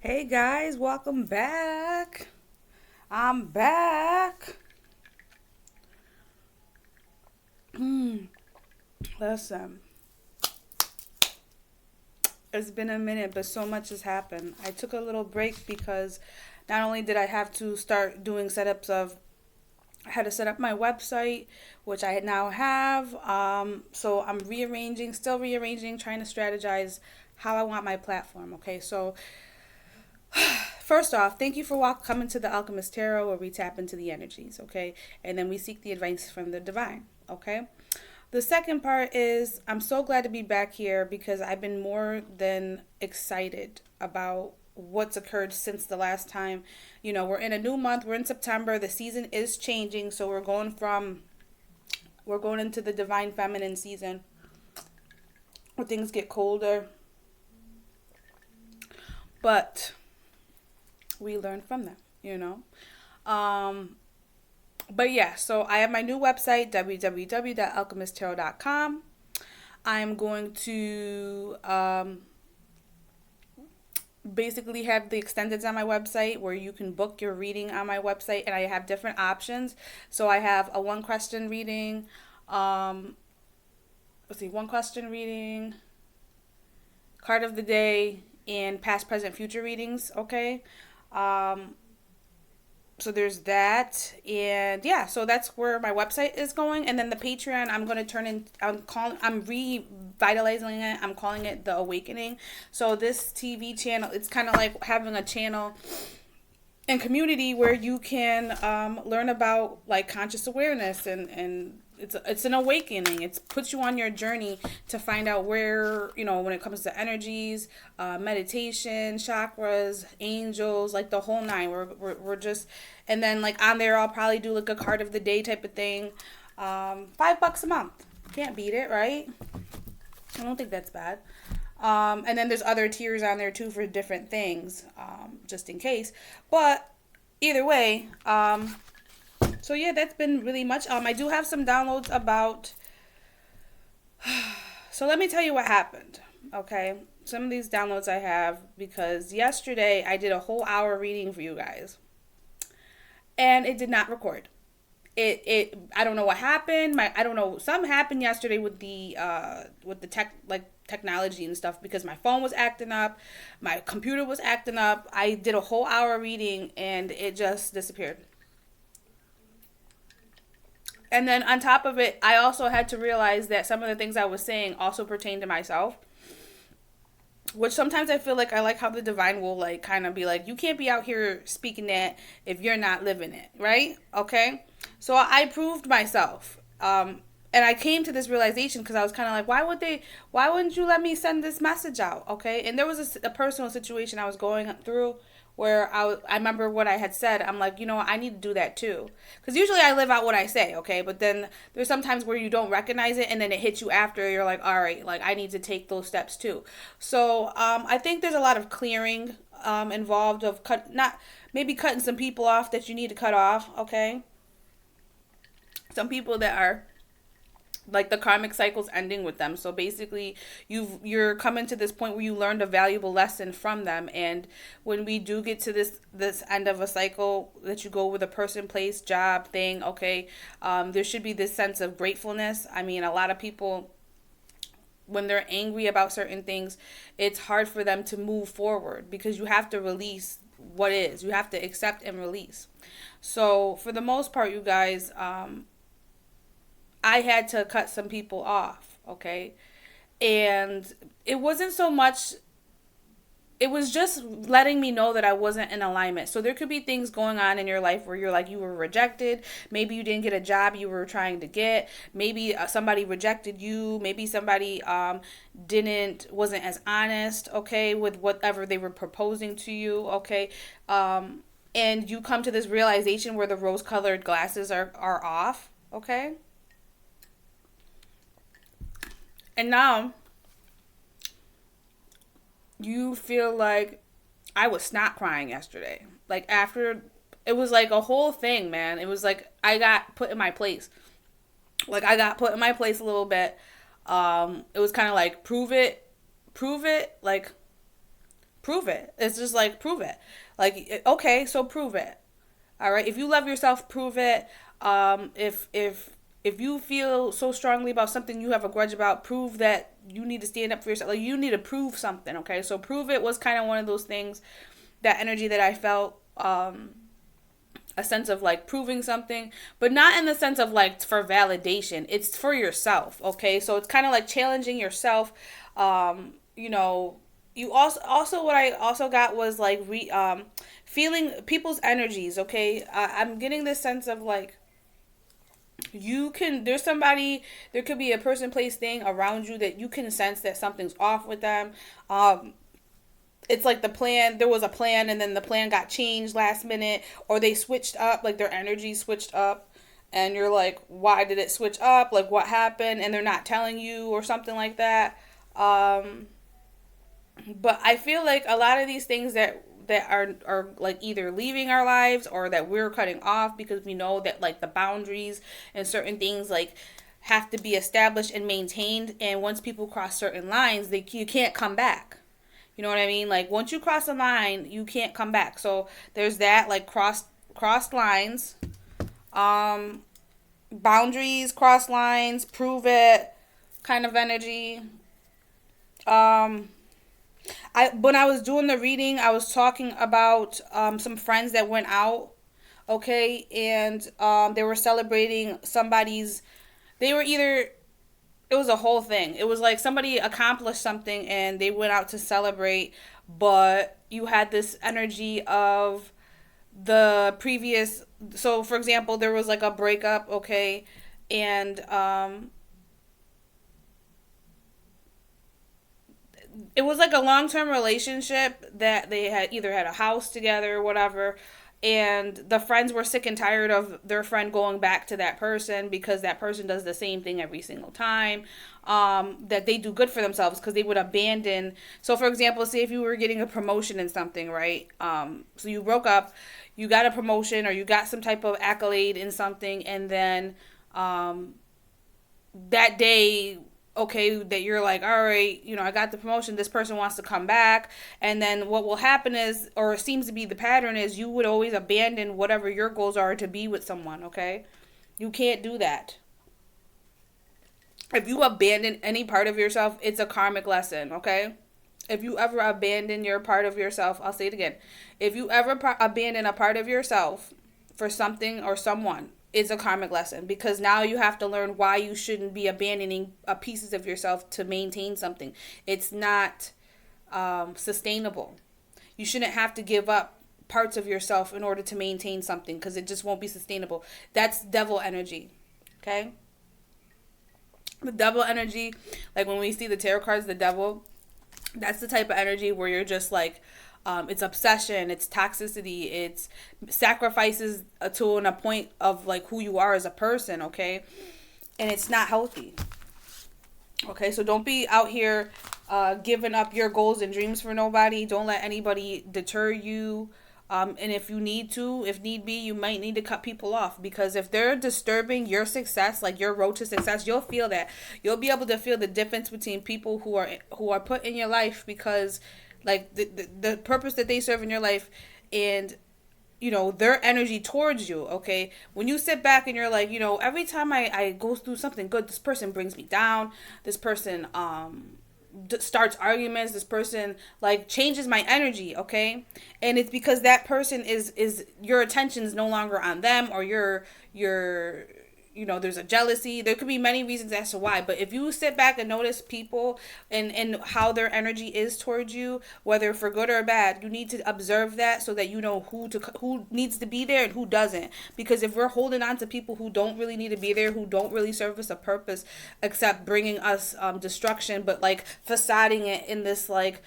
Hey guys, welcome back. I'm back. Listen, it's been a minute, but so much has happened. I took a little break because not only did I have to start doing setups of, I had to set up my website, which I now have. So I'm rearranging, still rearranging, trying to strategize how I want my platform. Okay, so first off, thank you for coming to the Alchemist Tarot where we tap into the energies, okay? And then we seek the advice from the divine, okay? The second part is I'm so glad to be back here because I've been more than excited about what's occurred since the last time. You know, we're in a new month, we're in September, the season is changing, so we're going into the divine feminine season where things get colder, but we learn from them, you know. Um but yeah, so I have my new website, www.alchemisttarot.com. I'm going to basically have the extendeds on my website where you can book your reading on my website, and I have different options. So I have a one question reading, um, one question reading, card of the day, and past, present, future readings. Okay. Um, so there's that, and yeah, so that's where my website is going. And then the Patreon, I'm going to I'm revitalizing it. I'm calling it the Awakening. So this TV channel, it's kind of like having a channel and community where you can learn about like conscious awareness, and it's an awakening. It puts you on your journey to find out where, you know, when it comes to energies, meditation, chakras, angels, like the whole nine. We're just, and then like on there I'll probably do like a card of the day type of thing. $5 a month, can't beat it, right? I don't think that's bad. And then there's other tiers on there too for different things, just in case. But either way, so yeah, that's been really much. I do have some downloads about. So let me tell you what happened. Okay, some of these downloads I have because yesterday I did a whole hour reading for you guys, and it did not record. It I don't know what happened. I don't know, something happened yesterday with the technology and stuff, because my phone was acting up, my computer was acting up. I did a whole hour reading and it just disappeared. And then on top of it, I also had to realize that some of the things I was saying also pertain to myself, which sometimes I feel like I like how the divine will like kind of be like, you can't be out here speaking that if you're not living it, right? Okay. So I proved myself. And I came to this realization because I was kind of like, why wouldn't you let me send this message out? Okay. And there was a personal situation I was going through where I remember what I had said. I'm like, you know what, I need to do that too. Because usually I live out what I say, okay? But then there's sometimes where you don't recognize it and then it hits you after. You're like, all right, like I need to take those steps too. So I think there's a lot of clearing involved of not maybe cutting some people off that you need to cut off, okay? Some people that are like the karmic cycle's ending with them. So basically you're coming to this point where you learned a valuable lesson from them. And when we do get to this end of a cycle that you go with a person, place, job, thing, okay, there should be this sense of gratefulness. I mean, a lot of people, when they're angry about certain things, it's hard for them to move forward because you have to release what is. You have to accept and release. So for the most part, you guys, I had to cut some people off, okay? And it wasn't so much, it was just letting me know that I wasn't in alignment. So there could be things going on in your life where you're like, you were rejected. Maybe you didn't get a job you were trying to get. Maybe somebody rejected you. Maybe somebody wasn't as honest, okay, with whatever they were proposing to you, okay? And you come to this realization where the rose-colored glasses are off, okay? And now you feel like I was snot crying yesterday. Like after, it was like a whole thing, man. It was like I got put in my place. Like I got put in my place a little bit. It was kind of like prove it, like Prove it. It's just like, prove it. Like, okay, so prove it. All right. If you love yourself, prove it. If you feel so strongly about something you have a grudge about, prove that you need to stand up for yourself. Like, you need to prove something. Okay. So prove it was kind of one of those things, that energy that I felt. A sense of like proving something, but not in the sense of like for validation. It's for yourself. Okay. So it's kind of like challenging yourself. You know, you also what I also got was like feeling people's energies. Okay. I'm getting this sense of like, there could be a person, place, thing around you that you can sense that something's off with them. It's like there was a plan, and then the plan got changed last minute, or they switched up, like their energy switched up, and you're like, why did it switch up? Like, what happened? And they're not telling you, or something like that. But I feel like a lot of these things that are like either leaving our lives, or that we're cutting off, because we know that like the boundaries and certain things like have to be established and maintained, and once people cross certain lines, you can't come back. You know what I mean? Like, once you cross a line, you can't come back. So there's that, like, crossed lines, boundaries, cross lines, prove it kind of energy. When I was doing the reading, I was talking about some friends that went out, okay, and they were celebrating somebody's. They were either. It was a whole thing. It was like somebody accomplished something and they went out to celebrate, but you had this energy of the previous. So, for example, there was like a breakup, okay, and it was like a long-term relationship that they had either had a house together or whatever, and the friends were sick and tired of their friend going back to that person, because that person does the same thing every single time, that they do good for themselves, because they would abandon. So, for example, say if you were getting a promotion in something, right? So you broke up, you got a promotion, or you got some type of accolade in something, and then that day, okay, that you're like, all right, I got the promotion, this person wants to come back, and then what will happen is, or it seems to be the pattern is, you would always abandon whatever your goals are to be with someone, okay? You can't do that. If you abandon any part of yourself, it's a karmic lesson, okay? If you ever abandon your part of yourself, I'll say it again. If you ever abandon a part of yourself for something or someone, it's a karmic lesson, because now you have to learn why you shouldn't be abandoning pieces of yourself to maintain something. It's not sustainable. You shouldn't have to give up parts of yourself in order to maintain something, because it just won't be sustainable. That's devil energy, okay? The devil energy, like when we see the tarot cards, the devil, that's the type of energy where you're just like, it's obsession, it's toxicity, it's sacrifices to a point of like who you are as a person, okay? And it's not healthy. Okay, so don't be out here giving up your goals and dreams for nobody. Don't let anybody deter you. And if need be, you might need to cut people off, because if they're disturbing your success, like your road to success, you'll feel that. You'll be able to feel the difference between people who are put in your life because like the purpose that they serve in your life, and their energy towards you. Okay, when you sit back and you're like, every time I go through something good, this person brings me down, this person starts arguments, this person like changes my energy, okay? And it's because that person is your attention is no longer on them, or your there's a jealousy. There could be many reasons as to why, but if you sit back and notice people and how their energy is towards you, whether for good or bad, you need to observe that, so that you know who needs to be there and who doesn't. Because if we're holding on to people who don't really need to be there, who don't really serve us a purpose except bringing us destruction, but like facading it in this like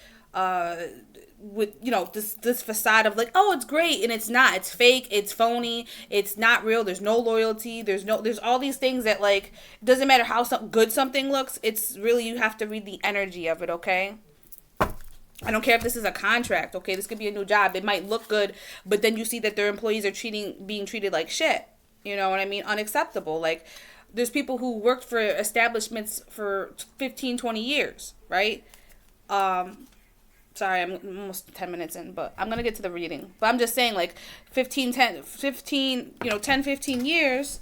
with this facade of like, oh, it's great, and it's not. It's fake, it's phony, it's not real. There's no loyalty, there's all these things that like, it doesn't matter how good something looks, it's really, you have to read the energy of it, okay? I don't care if this is a contract, okay? This could be a new job. It might look good, but then you see that their employees are being treated like shit. You know what I mean? Unacceptable. Like, there's people who worked for establishments for 15, 20 years, right? Sorry, I'm almost 10 minutes in, but I'm going to get to the reading. But I'm just saying, like, 10, 15 years,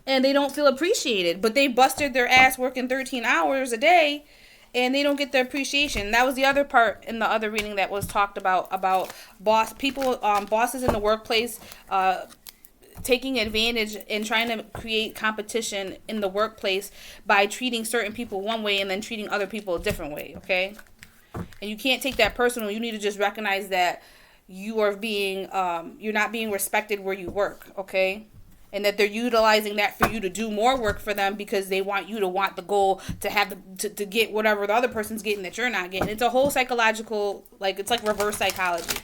and they don't feel appreciated. But they busted their ass working 13 hours a day, and they don't get the appreciation. That was the other part in the other reading that was talked about bosses in the workplace, taking advantage and trying to create competition in the workplace by treating certain people one way and then treating other people a different way, okay? And you can't take that personal. You need to just recognize that you are being, you're not being respected where you work, okay? And that they're utilizing that for you to do more work for them because they want you to want the goal to have to get whatever the other person's getting that you're not getting. It's a whole psychological, like, it's like reverse psychology.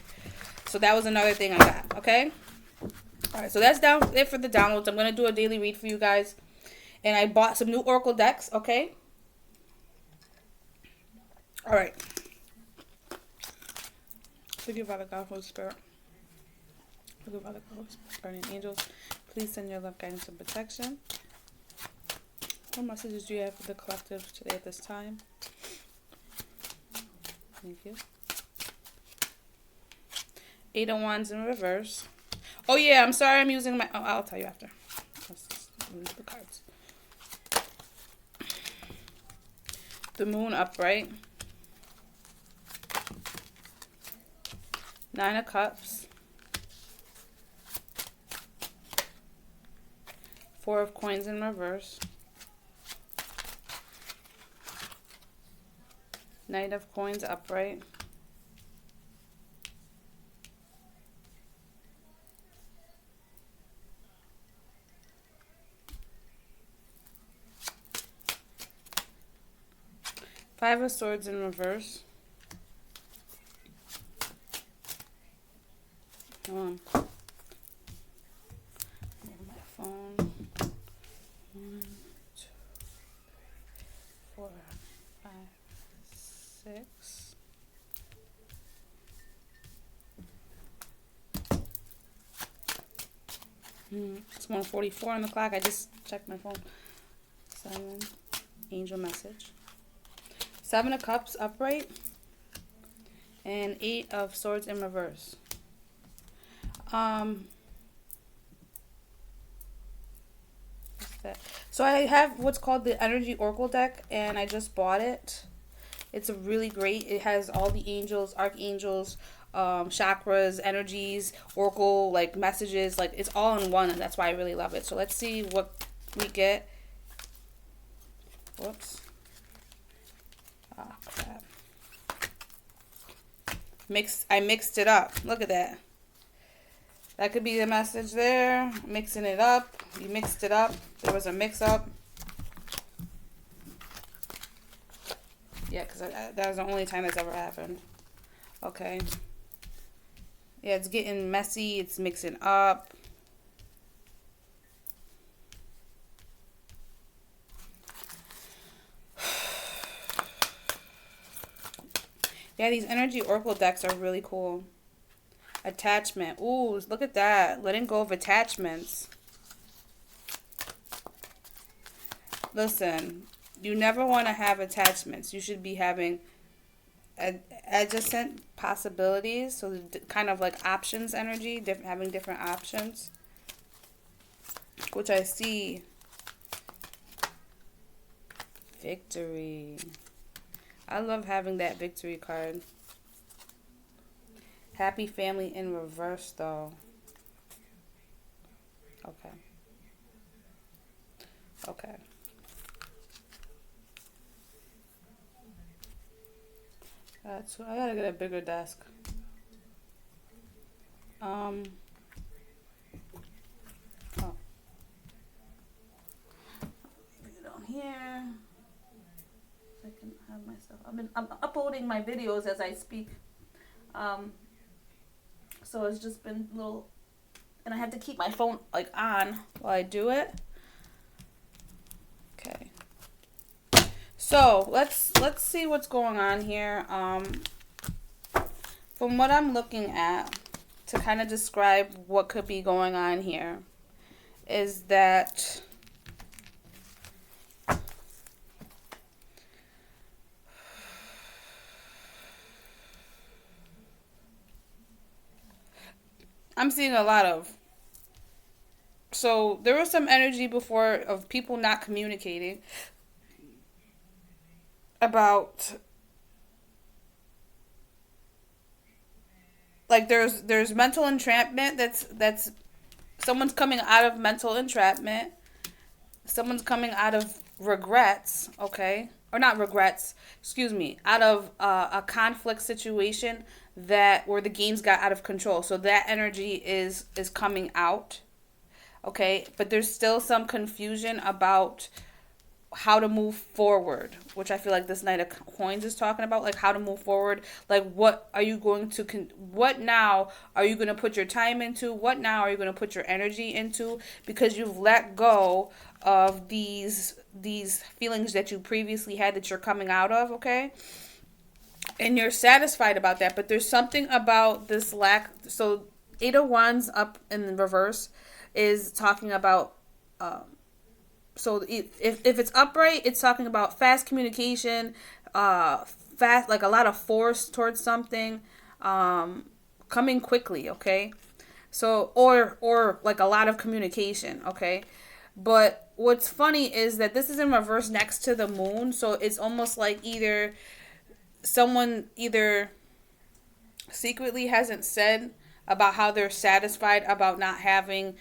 So that was another thing I got, okay? All right, so that's it for the downloads. I'm going to do a daily read for you guys. And I bought some new Oracle decks, okay? All right. Thank you, Father God, Holy Spirit. Thank you, Father God, Holy Spirit, guardian angels. Please send your love, guidance, and protection. What messages do you have for the collective today at this time? Thank you. 8 of Wands in reverse. Oh, yeah, I'm sorry I'm using my... Oh, I'll tell you after. Let's just move the cards. The Moon upright. 9 of Cups. 4 of Coins in reverse. Knight of Coins upright. Five of Swords in reverse. Come on. Move my phone. 1, 2, 3, 4, 5, 6. It's 1:44 on the clock. I just checked my phone. 7. Angel message. 7 of Cups upright. And 8 of Swords in reverse. What's that? So I have what's called the Energy Oracle deck, and I just bought it. It's a really great. It has all the angels, archangels, chakras, energies, oracle, like messages, like it's all in one, and that's why I really love it. So let's see what we get. Whoops. Ah, crap. I mixed it up. Look at that. That could be the message there. Mixing it up. You mixed it up. There was a mix-up. Yeah, because that was the only time that's ever happened. Okay. Yeah, it's getting messy. It's mixing up. Yeah, these Energy Oracle decks are really cool. Attachment. Ooh, look at that. Letting go of attachments. Listen, you never want to have attachments. You should be having adjacent possibilities. So kind of like options energy, having different options. Which I see. Victory. I love having that victory card. Happy family in reverse, though. Okay. Okay. So I gotta get a bigger desk. Oh. Put it on here. So I can have myself. I'm uploading my videos as I speak. So it's just been a little, and I have to keep my phone like on while I do it. Okay. So let's see what's going on here. From what I'm looking at, to kind of describe what could be going on here, is that I'm seeing a lot of. So there was some energy before of people not communicating about, like, there's mental entrapment. That's someone's coming out of mental entrapment. Someone's coming out of regrets, okay? Or not regrets, excuse me, out of a conflict situation that where the games got out of control. So that energy is coming out, okay? But there's still some confusion about how to move forward, which I feel like this Knight of Coins is talking about, like how to move forward. Like, what are you going to what now are you going to put your time into? What now are you going to put your energy into? Because you've let go of these feelings that you previously had that you're coming out of, okay? And you're satisfied about that, but there's something about this lack. So Eight of Wands up in the reverse is talking about, so if it's upright, it's talking about fast communication, fast, like a lot of force towards something, coming quickly, okay? So or like a lot of communication, okay? But what's funny is that this is in reverse next to the moon, so it's almost like either someone either secretly hasn't said about how they're satisfied about not having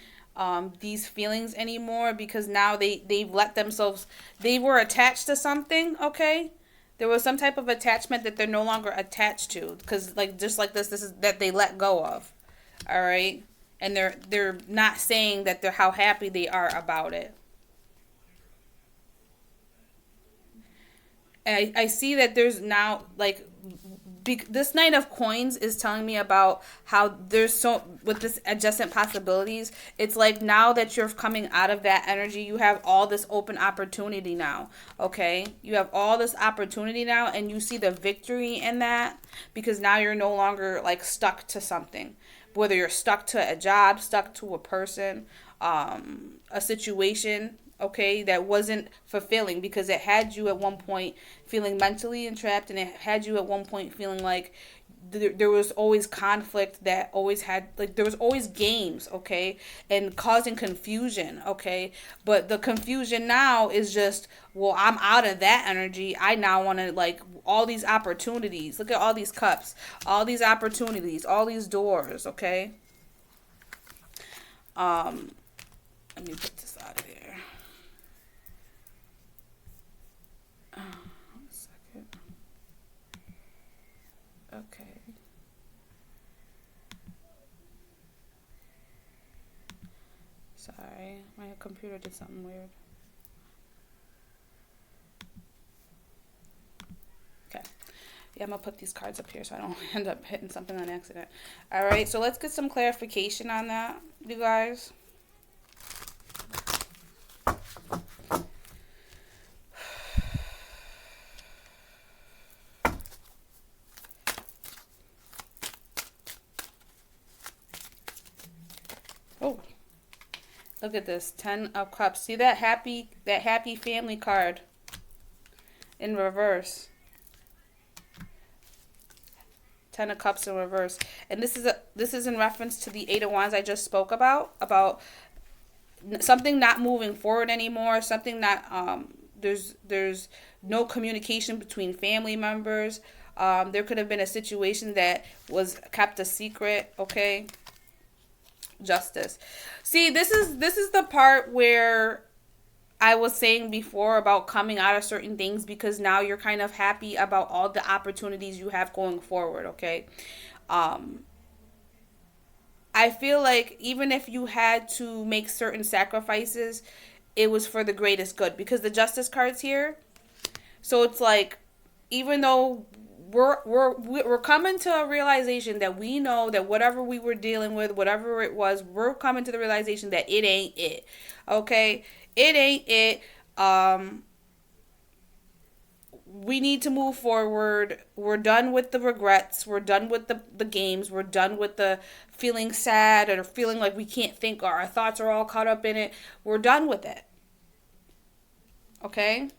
these feelings anymore, because now they've let themselves, they were attached to something, okay? There was some type of attachment that they're no longer attached to, because like just like this is that they let go of, all right? And they're not saying that they're how happy they are about it. I see that there's now like this Knight of Coins is telling me about how there's so with this adjacent possibilities. It's like now that you're coming out of that energy, you have all this open opportunity now. Okay, you have all this opportunity now, and you see the victory in that, because now you're no longer like stuck to something. Whether you're stuck to a job, stuck to a person, a situation, okay, that wasn't fulfilling, because it had you at one point feeling mentally entrapped, and it had you at one point feeling like there was always conflict, that always had, like, there was always games, okay, and causing confusion, okay. But the confusion now is just, well, I'm out of that energy. I now want to, like, all these opportunities. Look at all these cups, all these opportunities, all these doors, okay. Let me put this out of there. One second. Okay. Sorry, my computer did something weird. Okay. Yeah, I'm gonna put these cards up here so I don't end up hitting something on accident. All right, so let's get some clarification on that, you guys. Oh, look at this, 10 of Cups. See that happy family card in reverse. 10 of Cups in reverse. And this is in reference to the Eight of Wands I just spoke about something not moving forward anymore, something not there's no communication between family members. There could have been a situation that was kept a secret, okay? Justice. See, this is the part where I was saying before about coming out of certain things, because now you're kind of happy about all the opportunities you have going forward, okay? I feel like even if you had to make certain sacrifices, it was for the greatest good, because the Justice card's here. So it's like, even though we're coming to a realization that we know that whatever we were dealing with, whatever it was, we're coming to the realization that it ain't it. Okay? It ain't it. We need to move forward. We're done with the regrets. We're done with the games. We're done with the feeling sad or feeling like we can't think, or our thoughts are all caught up in it. We're done with it. Okay?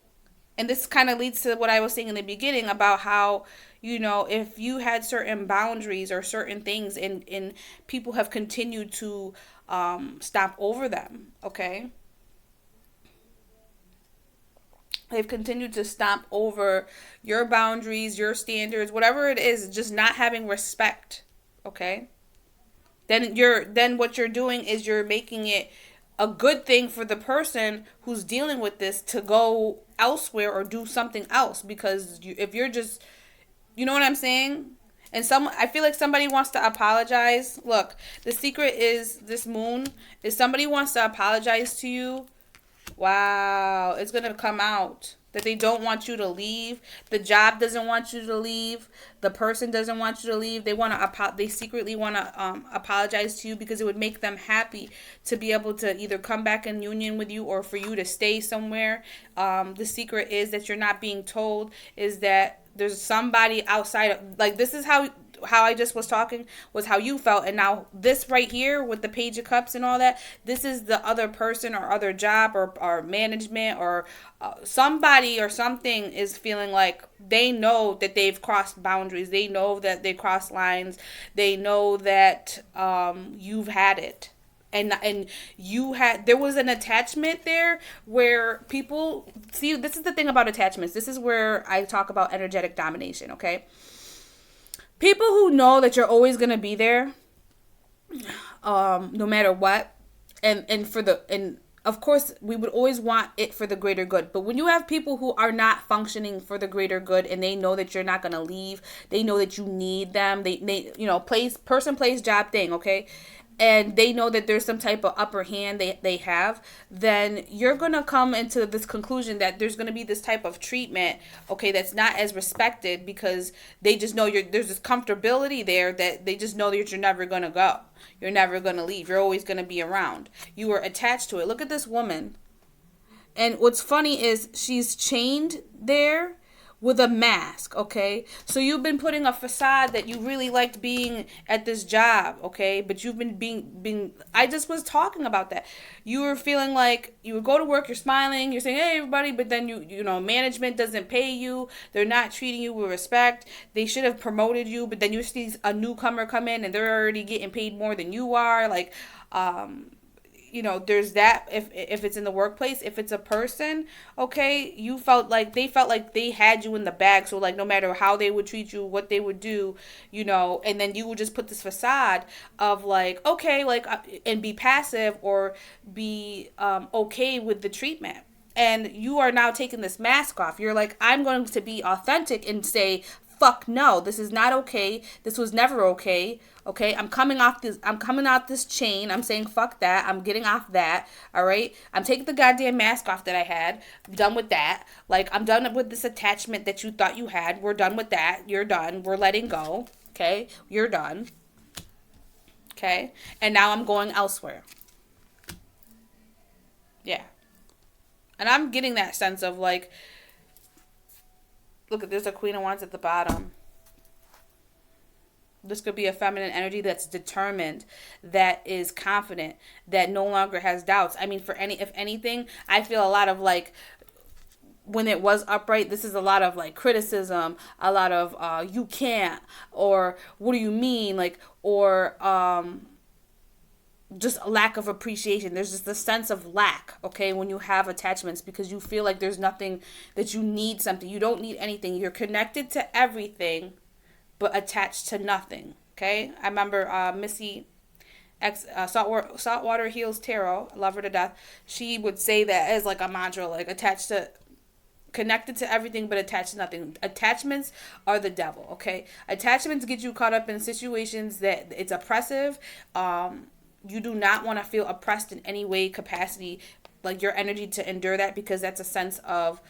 And this kind of leads to what I was saying in the beginning about how, if you had certain boundaries or certain things, and people have continued to stop over them, okay? They've continued to stomp over your boundaries, your standards, whatever it is, just not having respect, okay? Then what you're doing is you're making it a good thing for the person who's dealing with this to go elsewhere or do something else, because if you're just, you know what I'm saying? And I feel like somebody wants to apologize. Look, the secret is this moon. If somebody wants to apologize to you, wow, it's gonna come out that they don't want you to leave. The job doesn't want you to leave. The person doesn't want you to leave. They secretly want to apologize to you because it would make them happy to be able to either come back in union with you or for you to stay somewhere. The secret is that you're not being told is that there's somebody outside of, like, this is how I just was talking was how you felt, and now this right here with the Page of Cups and all that, this is the other person or other job or management or somebody or something is feeling like they know that they've crossed boundaries, they know that they crossed lines, they know that you've had it. And there was an attachment there where people see, this is the thing about attachments, this is where I talk about energetic domination, okay? People who know that you're always going to be there, no matter what, and of course we would always want it for the greater good, but when you have people who are not functioning for the greater good and they know that you're not going to leave, they know that you need them, they place job thing, okay, and they know that there's some type of upper hand they have, then you're going to come into this conclusion that there's going to be this type of treatment, okay, that's not as respected because they just know there's this comfortability there that they just know that you're never going to go. You're never going to leave. You're always going to be around. You were attached to it. Look at this woman. And what's funny is she's chained there with a mask, okay? So you've been putting a facade that you really liked being at this job, okay? But you've been being I just was talking about that. You were feeling like you would go to work, you're smiling, you're saying, hey, everybody, but then management doesn't pay you. They're not treating you with respect. They should have promoted you, but then you see a newcomer come in and they're already getting paid more than you are. Like, there's that if it's in the workplace. If it's a person, okay, they felt like they had you in the bag. So like no matter how they would treat you, what they would do, and then you would just put this facade of like, okay, like, and be passive or be okay with the treatment. And you are now taking this mask off. You're like, I'm going to be authentic and say, fuck no, this is not okay. This was never okay. Okay, I'm coming out this chain. I'm saying fuck that. I'm getting off that. All right, I'm taking the goddamn mask off that I had. I'm done with that. Like, I'm done with this attachment that you thought you had. We're done with that. You're done. We're letting go. Okay, you're done. Okay, and now I'm going elsewhere. Yeah, and I'm getting that sense of like, look, there's a Queen of Wands at the bottom. This could be a feminine energy that's determined, that is confident, that no longer has doubts. I mean, if anything, I feel a lot of like, when it was upright, this is a lot of like criticism, a lot of you can't, or what do you mean, like, or just a lack of appreciation. There's just a sense of lack, okay, when you have attachments, because you feel like there's nothing, that you need something. You don't need anything. You're connected to everything, but attached to nothing, okay? I remember Missy, Saltwater Heals Tarot, I love her to death. She would say that as like a mantra, like connected to everything, but attached to nothing. Attachments are the devil, okay? Attachments get you caught up in situations that it's oppressive. You do not want to feel oppressed in any way, capacity, like your energy to endure that, because that's a sense of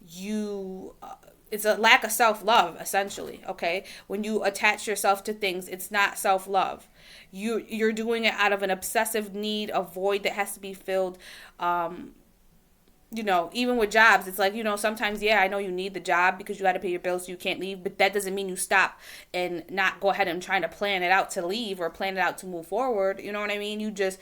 you... it's a lack of self-love, essentially, okay? When you attach yourself to things, it's not self-love. You're doing it out of an obsessive need, a void that has to be filled. Even with jobs, it's like, sometimes, yeah, I know you need the job because you got to pay your bills so you can't leave, but that doesn't mean you stop and not go ahead and trying to plan it out to leave or plan it out to move forward. You know what I mean? You just,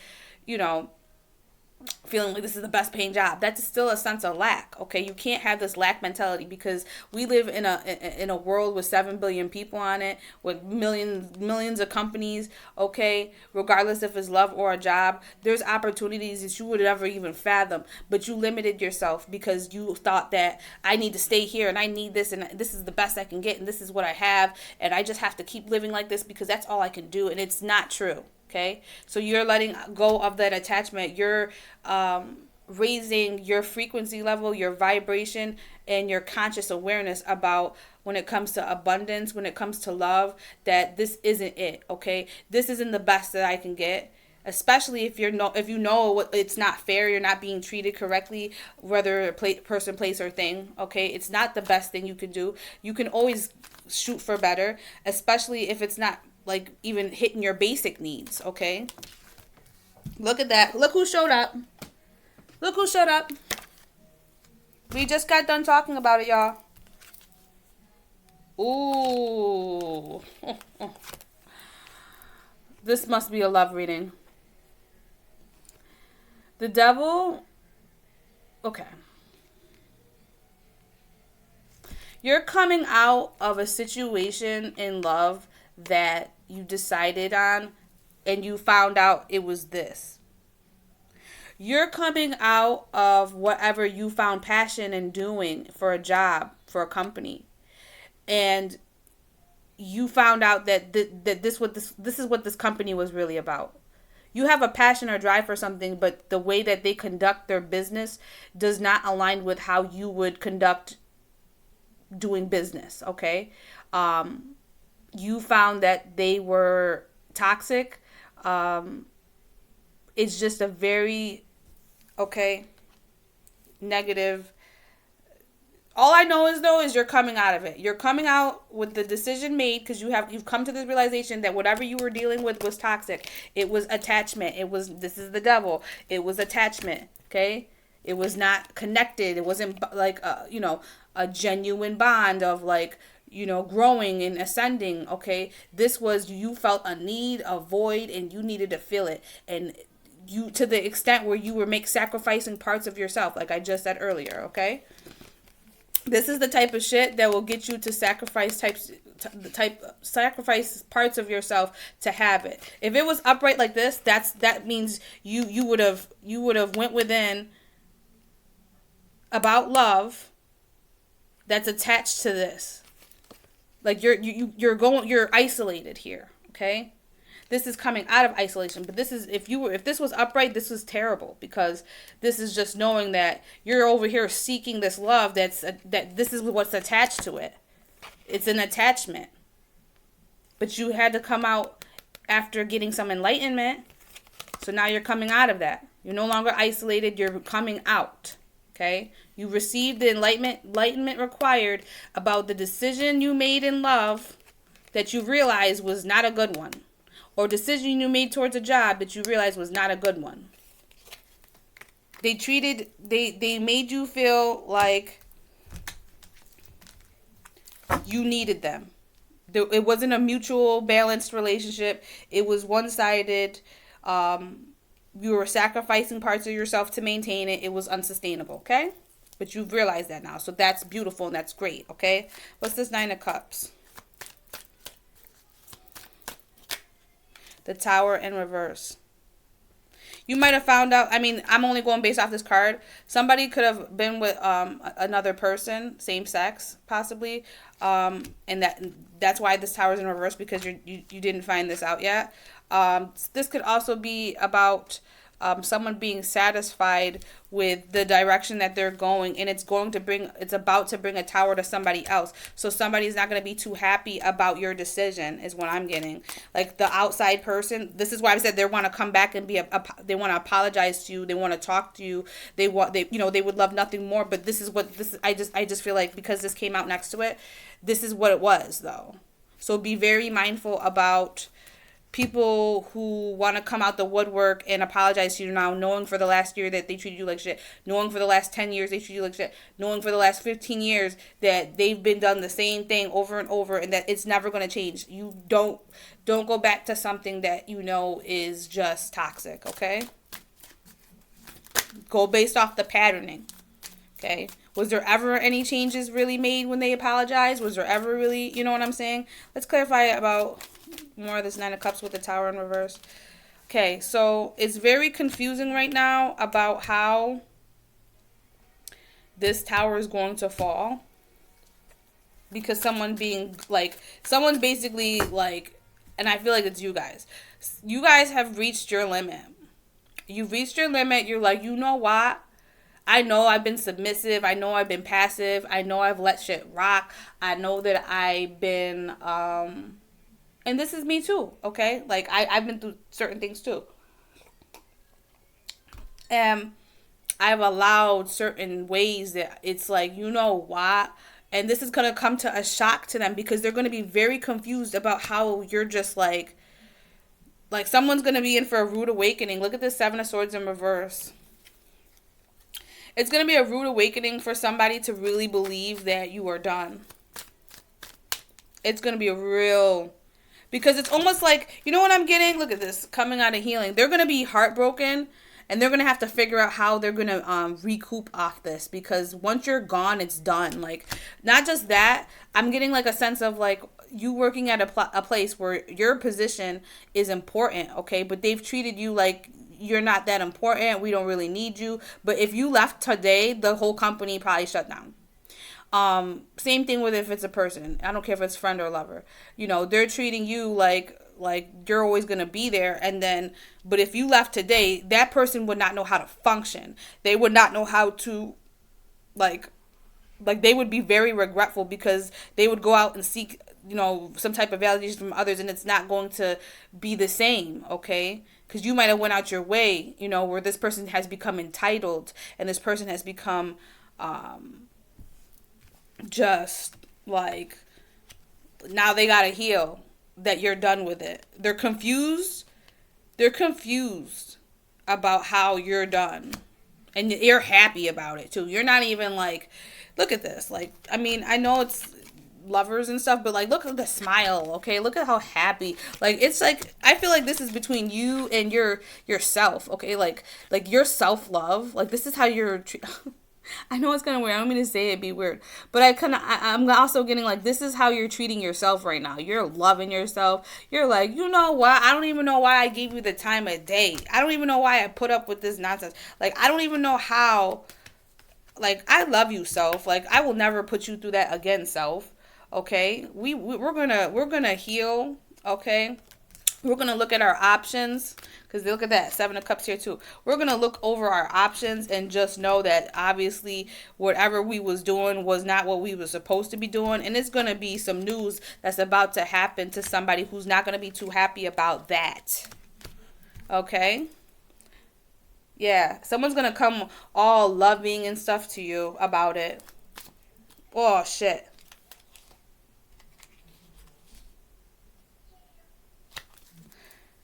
feeling like this is the best paying job. That's still a sense of lack. Okay, you can't have this lack mentality, because we live in a world with 7 billion people on it, with millions of companies. Okay, regardless if it's love or a job, there's opportunities that you would never even fathom, but you limited yourself because you thought that I need to stay here and I need this and this is the best I can get and this is what I have and I just have to keep living like this because that's all I can do, and it's not true. Okay, so you're letting go of that attachment. You're raising your frequency level, your vibration, and your conscious awareness about when it comes to abundance, when it comes to love, that this isn't it. Okay, this isn't the best that I can get. Especially if if you know it's not fair, you're not being treated correctly, whether person, place, or thing. Okay, it's not the best thing you can do. You can always shoot for better, especially if it's not like even hitting your basic needs. Okay, look at that. Look who showed up. Look who showed up. We just got done talking about it, y'all. Ooh. This must be a love reading. The devil. Okay. You're coming out of a situation in love that you decided on and you found out it was this. You're coming out of whatever you found passion in doing for a job, for a company, and you found out that this is what this company was really about. You have a passion or drive for something, but the way that they conduct their business does not align with how you would conduct doing business. Okay, you found that they were toxic. It's just a very negative. All I know is you're coming out of it. You're coming out with the decision made because you've come to this realization that whatever you were dealing with was toxic. It was attachment. This is the devil. It was attachment. Okay, it was not connected. It wasn't like a genuine bond of growing and ascending. Okay, this was, you felt a need, a void, and you needed to fill it, and you, to the extent where you were sacrificing parts of yourself, like I just said earlier. Okay. This is the type of shit that will get you to sacrifice sacrifice parts of yourself to have it. If it was upright like this, that means you would have went within about love that's attached to this. Like you're isolated here, okay? This is coming out of isolation, but this is, if this was upright, this was terrible, because this is just knowing that you're over here seeking this love that this is what's attached to it. It's an attachment. But you had to come out after getting some enlightenment. So now you're coming out of that. You're no longer isolated, you're coming out. Okay? You received the enlightenment required about the decision you made in love that you realized was not a good one. Or decision you made towards a job that you realized was not a good one. They made you feel like you needed them. It wasn't a mutual balanced relationship. It was one-sided. You were sacrificing parts of yourself to maintain it. It was unsustainable, okay? But you've realized that now. So that's beautiful and that's great, okay? What's this Nine of Cups? The Tower in reverse. You might have found out, I'm only going based off this card. Somebody could have been with another person, same sex, possibly. And that's why this Tower is in reverse, because you didn't find this out yet. This could also be about someone being satisfied with the direction that they're going, and it's about to bring a tower to somebody else. So somebody's not going to be too happy about your decision, is what I'm getting. Like the outside person, this is why I said they want to come back and they want to apologize to you, they want to talk to you, they would love nothing more. But I just feel like, because this came out next to it, this is what it was though. So be very mindful about people who want to come out the woodwork and apologize to you now, knowing for the last year that they treated you like shit, knowing for the last 10 years they treated you like shit, knowing for the last 15 years that they've been done the same thing over and over, and that it's never going to change. You don't go back to something that you know is just toxic, okay? Go based off the patterning. Okay. Was there ever any changes really made when they apologized? Was there ever really, you know what I'm saying? Let's clarify about more of this Nine of Cups with the Tower in reverse. Okay, so it's very confusing right now about how this tower is going to fall. Because someone's basically like, and I feel like it's you guys. You guys have reached your limit. You've reached your limit. You're like, you know what? I know I've been submissive. I know I've been passive. I know I've let shit rock. I know that I've been, and this is me too, okay? Like, I've been through certain things too. And I've allowed certain ways that it's like, you know what? And this is going to come to a shock to them because they're going to be very confused about how you're just like someone's going to be in for a rude awakening. Look at the Seven of Swords in reverse. It's going to be a rude awakening for somebody to really believe that you are done. It's going to be a real, because it's almost like, you know what I'm getting? Look at this, coming out of healing. They're going to be heartbroken. And they're going to have to figure out how they're going to recoup off this. Because once you're gone, it's done. Like, not just that. I'm getting, like, a sense of, like, you working at a place where your position is important, okay? But they've treated you like you're not that important. We don't really need you. But if you left today, the whole company probably shut down. Same thing with if it's a person. I don't care if it's friend or lover. You know, they're treating you like you're always going to be there. And then, but if you left today, that person would not know how to function. They would not know how to, like they would be very regretful because they would go out and seek, you know, some type of validation from others, and it's not going to be the same, okay? Because you might have went out your way, you know, where this person has become entitled and this person has become just like, now they got to heal. That you're done with it. They're confused. They're confused about how you're done. And you're happy about it too. You're not even like, look at this. Like, I mean, I know it's lovers and stuff, but like, look at the smile, okay? Look at how happy. Like, it's like, I feel like this is between you and yourself, okay? Like your self-love. Like, this is how you're I know it's kind of weird. I don't mean to say it be weird. But I'm also getting like, this is how you're treating yourself right now. You're loving yourself. You're like, you know what? I don't even know why I gave you the time of day. I don't even know why I put up with this nonsense. Like, I don't even know how. Like, I love you, self. Like, I will never put you through that again, self. Okay? We're gonna heal. Okay? We're going to look at our options, because look at that, Seven of Cups here too. We're going to look over our options and just know that obviously whatever we was doing was not what we were supposed to be doing. And it's going to be some news that's about to happen to somebody who's not going to be too happy about that. Okay? Yeah, someone's going to come all loving and stuff to you about it. Oh, shit.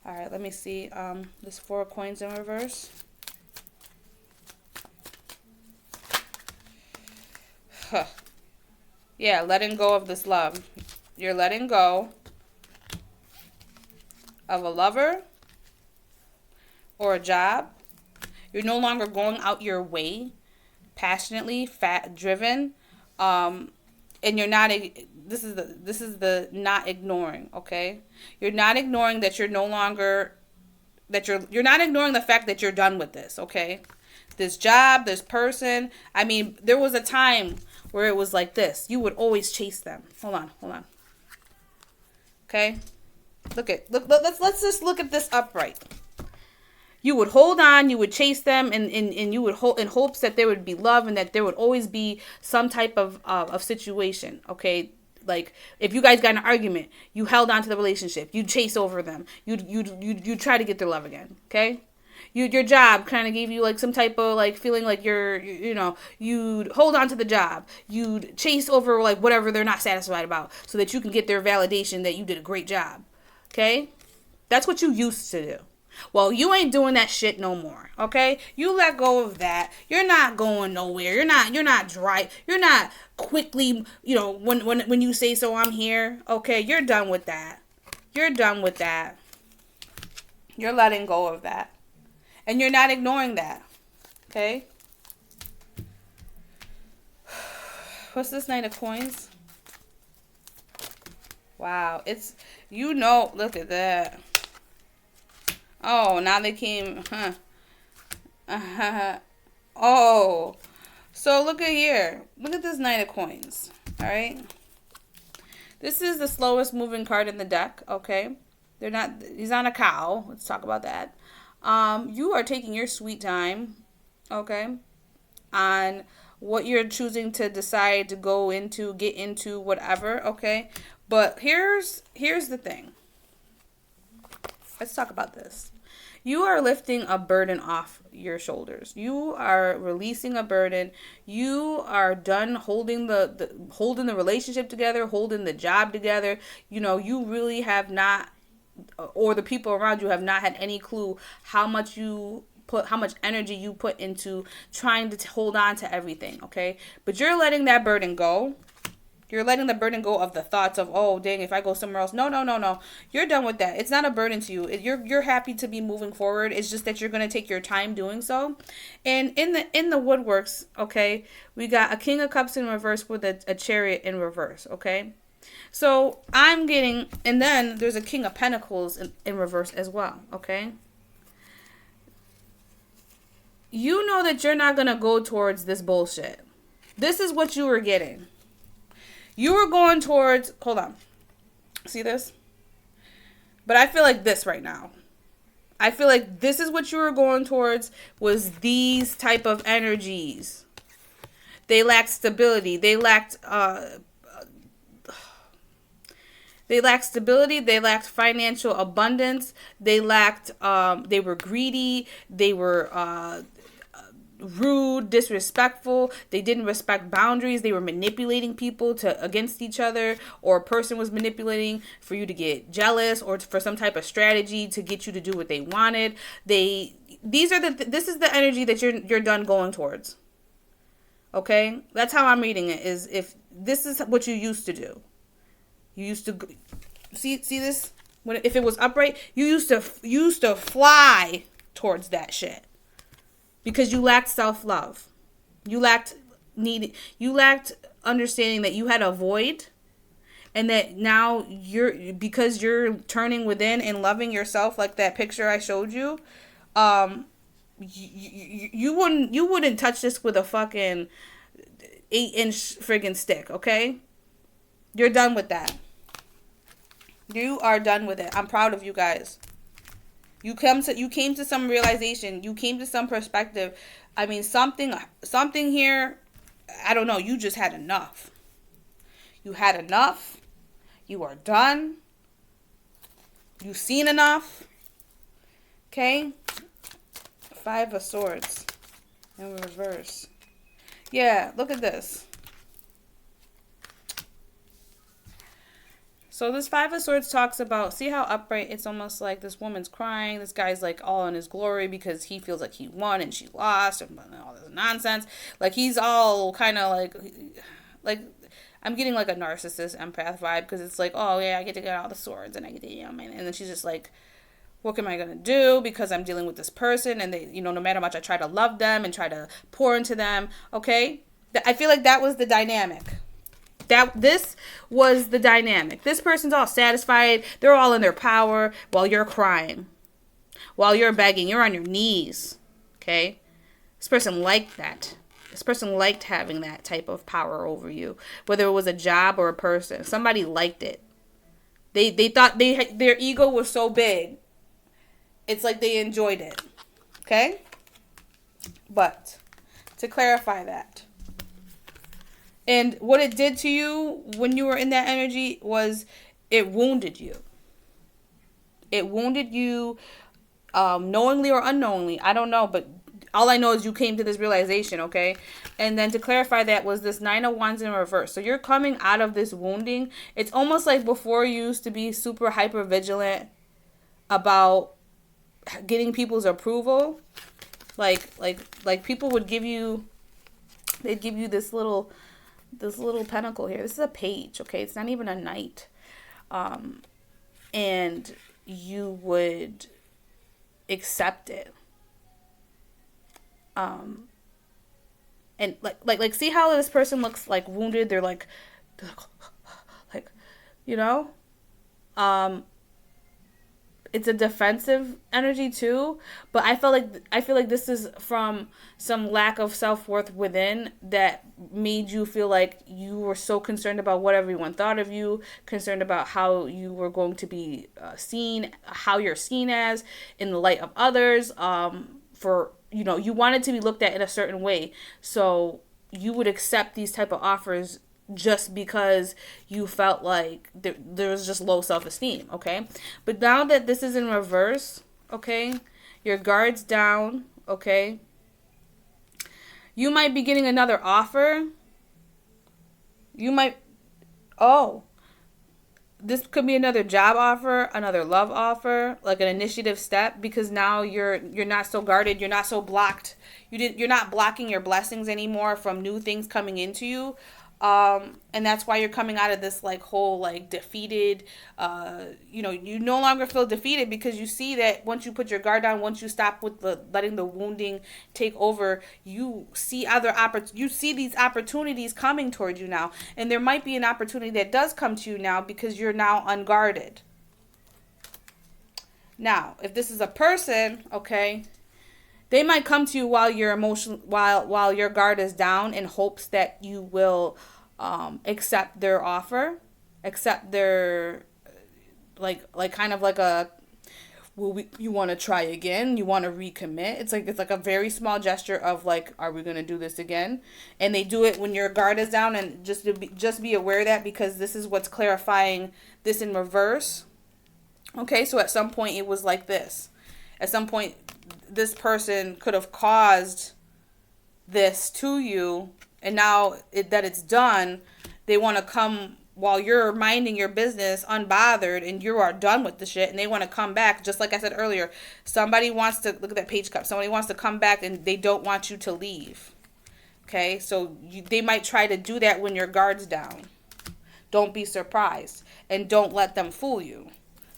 All right, let me see this Four of Coins in reverse. Huh. Yeah, letting go of this love. You're letting go of a lover or a job. You're no longer going out your way, passionately, driven, and you're not. This is the not ignoring, okay? You're not ignoring that you're no longer, that you're not ignoring the fact that you're done with this, okay? This job, this person. I mean, there was a time where it was like this. You would always chase them. Hold on. Okay? Let's just look at this upright. You would hold on, you would chase them, and you would hold in hopes that there would be love and that there would always be some type of situation, okay? Like, if you guys got in an argument, you held on to the relationship. You'd chase over them. You'd try to get their love again, okay? Your job kind of gave you, like, some type of, like, feeling like you'd hold on to the job. You'd chase over, like, whatever they're not satisfied about so that you can get their validation that you did a great job, okay? That's what you used to do. Well, you ain't doing that shit no more, okay? You let go of that. You're not going nowhere. You're not dry. You're not quickly, you know, when you say so, I'm here. Okay, you're done with that. You're done with that. You're letting go of that. And you're not ignoring that. Okay. What's this Knight of Coins? Wow. It's, look at that. Oh, now they came, Oh. So look at here. Look at this Knight of Coins. All right. This is the slowest moving card in the deck. Okay. He's on a cow. Let's talk about that. You are taking your sweet time. Okay. On what you're choosing to decide to go into, get into, whatever. Okay. But here's the thing. Let's talk about this. You are lifting a burden off your shoulders. You are releasing a burden. You are done holding holding the relationship together, holding the job together. You really have not, or the people around you have not had any clue how much energy you put into trying to hold on to everything, okay? But you're letting that burden go. You're letting the burden go of the thoughts of, oh, dang, if I go somewhere else. No. You're done with that. It's not a burden to you. You're happy to be moving forward. It's just that you're going to take your time doing so. And in the woodworks, okay, we got a King of Cups in reverse with a Chariot in reverse, okay? So I'm getting, and then there's a King of Pentacles in reverse as well, okay? You know that you're not going to go towards this bullshit. This is what you were getting. You were going towards, hold on. See this? But I feel like this right now. I feel like this is what you were going towards, was these type of energies. They lacked stability. They lacked stability. They lacked financial abundance. They were greedy. They were rude, disrespectful. They didn't respect boundaries. They were manipulating people against each other, or a person was manipulating for you to get jealous or for some type of strategy to get you to do what they wanted. This is the energy that you're done going towards. Okay? That's how I'm reading it, is if this is what you used to do. You used to see this? If it was upright, you used to fly towards that shit. Because you lacked self-love. You lacked understanding that you had a void, and that now because you're turning within and loving yourself, like that picture I showed you, you wouldn't touch this with a fucking 8-inch friggin' stick, okay? You're done with that. You are done with it. I'm proud of you guys. You came to some realization. You came to some perspective. I mean, something here, I don't know. You just had enough. You had enough. You are done. You've seen enough. Okay? 5 of Swords in reverse. Yeah, look at this. So this 5 of Swords talks about, see how upright, it's almost like this woman's crying. This guy's like all in his glory because he feels like he won and she lost and all this nonsense. Like he's all kind of like I'm getting like a narcissist empath vibe, because it's like, oh yeah, I get to get all the swords and I get to, and then she's just like, what am I going to do, because I'm dealing with this person, and they, no matter how much I try to love them and try to pour into them. Okay. I feel like that was the dynamic. This was the dynamic. This person's all satisfied. They're all in their power while you're crying. While you're begging. You're on your knees. Okay? This person liked that. This person liked having that type of power over you. Whether it was a job or a person. Somebody liked it. They thought their ego was so big. It's like they enjoyed it. Okay? But to clarify that. And what it did to you when you were in that energy was it wounded you. It wounded you knowingly or unknowingly. I don't know, but all I know is you came to this realization, okay? And then to clarify that was this 9 of Wands in reverse. So you're coming out of this wounding. It's almost like before you used to be super hyper vigilant about getting people's approval. Like people would give you, they'd give you this little pentacle here. This is a page, okay? It's not even a knight. And you would accept it. Um, and like see how this person looks like wounded. They're like, you know, um, it's a defensive energy too. But I feel like this is from some lack of self-worth within that made you feel like you were so concerned about what everyone thought of you, concerned about how you were going to be seen, how you're seen as in the light of others. For you wanted to be looked at in a certain way, so you would accept these type of offers just because you felt like there was just low self-esteem, okay? But now that this is in reverse, okay, your guard's down, okay, you might be getting another offer. You might, oh, this could be another job offer, another love offer, like an initiative step, because now you're not so guarded, you're not so blocked. You're not blocking your blessings anymore from new things coming into you. And that's why you're coming out of this like whole like defeated, you no longer feel defeated because you see that once you put your guard down, once you stop with letting the wounding take over, you see you see these opportunities coming towards you now. And there might be an opportunity that does come to you now because you're now unguarded. Now, if this is a person, okay, they might come to you while while your guard is down in hopes that you will accept their offer, accept their like kind of like a you want to try again, you want to recommit. It's like a very small gesture of like, are we going to do this again? And they do it when your guard is down, and just be aware of that, because this is what's clarifying this in reverse. Okay, so at some point it was like this. At some point this person could have caused this to you, and now that it's done, they want to come while you're minding your business unbothered and you are done with the shit, and they want to come back. Just like I said earlier, somebody wants to look at that page cup, somebody wants to come back and they don't want you to leave. Okay, so they might try to do that when your guard's down. Don't be surprised, and don't let them fool you.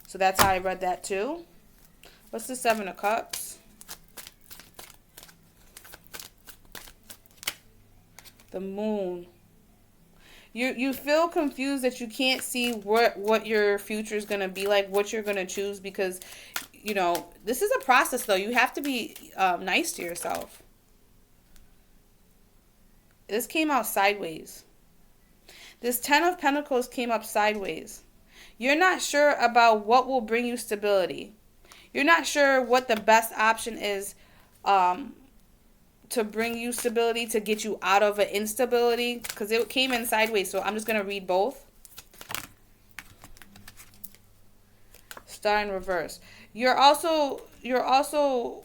So that's how I read that too. What's the Seven of Cups? The Moon. You feel confused that you can't see what your future is going to be like, what you're going to choose, because, this is a process, though. You have to be nice to yourself. This came out sideways. This Ten of Pentacles came up sideways. You're not sure about what will bring you stability. You're not sure what the best option is to bring you stability, to get you out of an instability, because it came in sideways. So I'm just going to read both. Star in reverse. You're also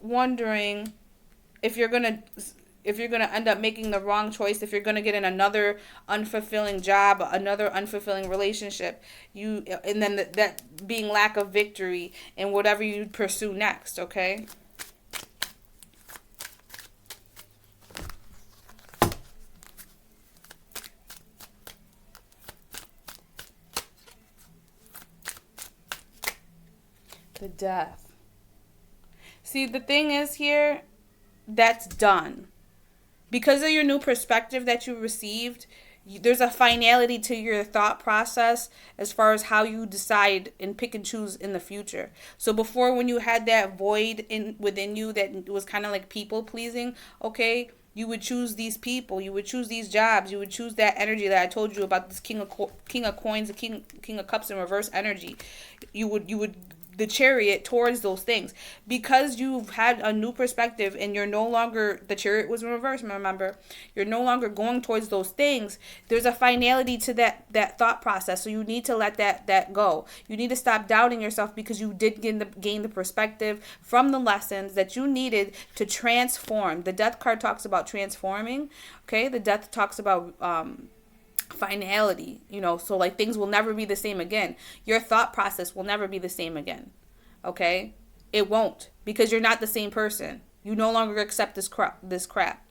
wondering if you're going to end up making the wrong choice, if you're going to get in another unfulfilling job, another unfulfilling relationship, and then that being lack of victory in whatever you pursue next, okay? The Death. See, the thing is here, that's done. Because of your new perspective that you received, there's a finality to your thought process as far as how you decide and pick and choose in the future. So before, when you had that void within you that was kind of like people pleasing, okay, you would choose these people, you would choose these jobs, you would choose that energy that I told you about, this King of Coins, the King of Cups in reverse energy. You would the Chariot towards those things, because you've had a new perspective and you're no longer, the Chariot was in reverse, remember, you're no longer going towards those things. There's a finality to that thought process, so you need to let that go. You need to stop doubting yourself, because you did gain the perspective from the lessons that you needed to transform. The Death card talks about transforming, okay? The Death talks about finality, so like things will never be the same again. Your thought process will never be the same again, okay? It won't, because you're not the same person. You no longer accept this crap,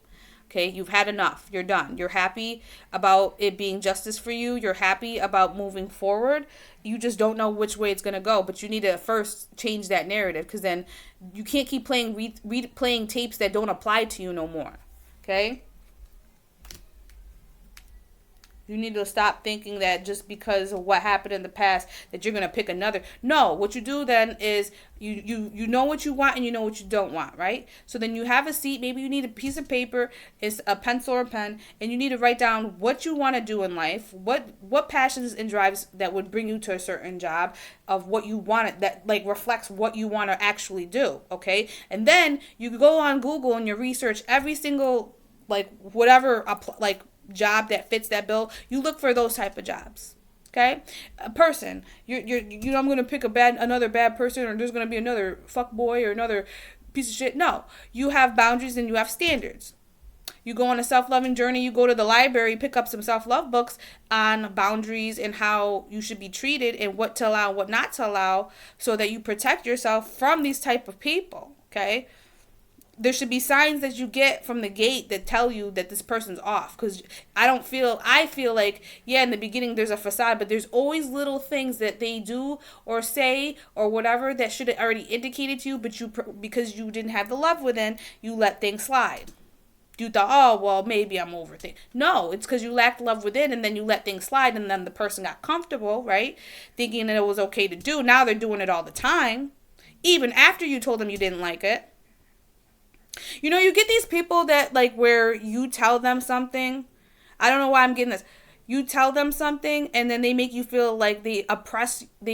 Okay, you've had enough. You're done. You're happy about it being justice for you. You're happy about moving forward. You just don't know which way it's going to go. But you need to first change that narrative, because then you can't keep playing replaying tapes that don't apply to you no more. Okay? You need to stop thinking that just because of what happened in the past that you're going to pick another. No, what you do then is you know what you want and you know what you don't want, right? So then you have a seat. Maybe you need a piece of paper, is a pencil or a pen, and you need to write down what you want to do in life, what passions and drives that would bring you to a certain job, of what you want, that like reflects what you want to actually do, okay? And then you go on Google and you research every single like whatever like job that fits that bill. You look for those type of jobs. Okay, a person, I'm gonna pick another bad person, or there's gonna be another fuck boy or another piece of shit. No, you have boundaries and you have standards. You go on a self-loving journey. You go to the library, pick up some self-love books on boundaries and how you should be treated and what to allow, what not to allow, so that you protect yourself from these type of people. Okay. There should be signs that you get from the gate that tell you that this person's off. Because I feel like, yeah, in the beginning there's a facade, but there's always little things that they do or say or whatever that should have already indicated to you, but because you didn't have the love within, you let things slide. You thought, oh, well, maybe I'm overthinking. No, it's because you lacked love within, and then you let things slide, and then the person got comfortable, right? Thinking that it was okay to do. Now they're doing it all the time, even after you told them you didn't like it. You know, you get these people that, like, where you tell them something. I don't know why I'm getting this. You tell them something, and then they make you feel like they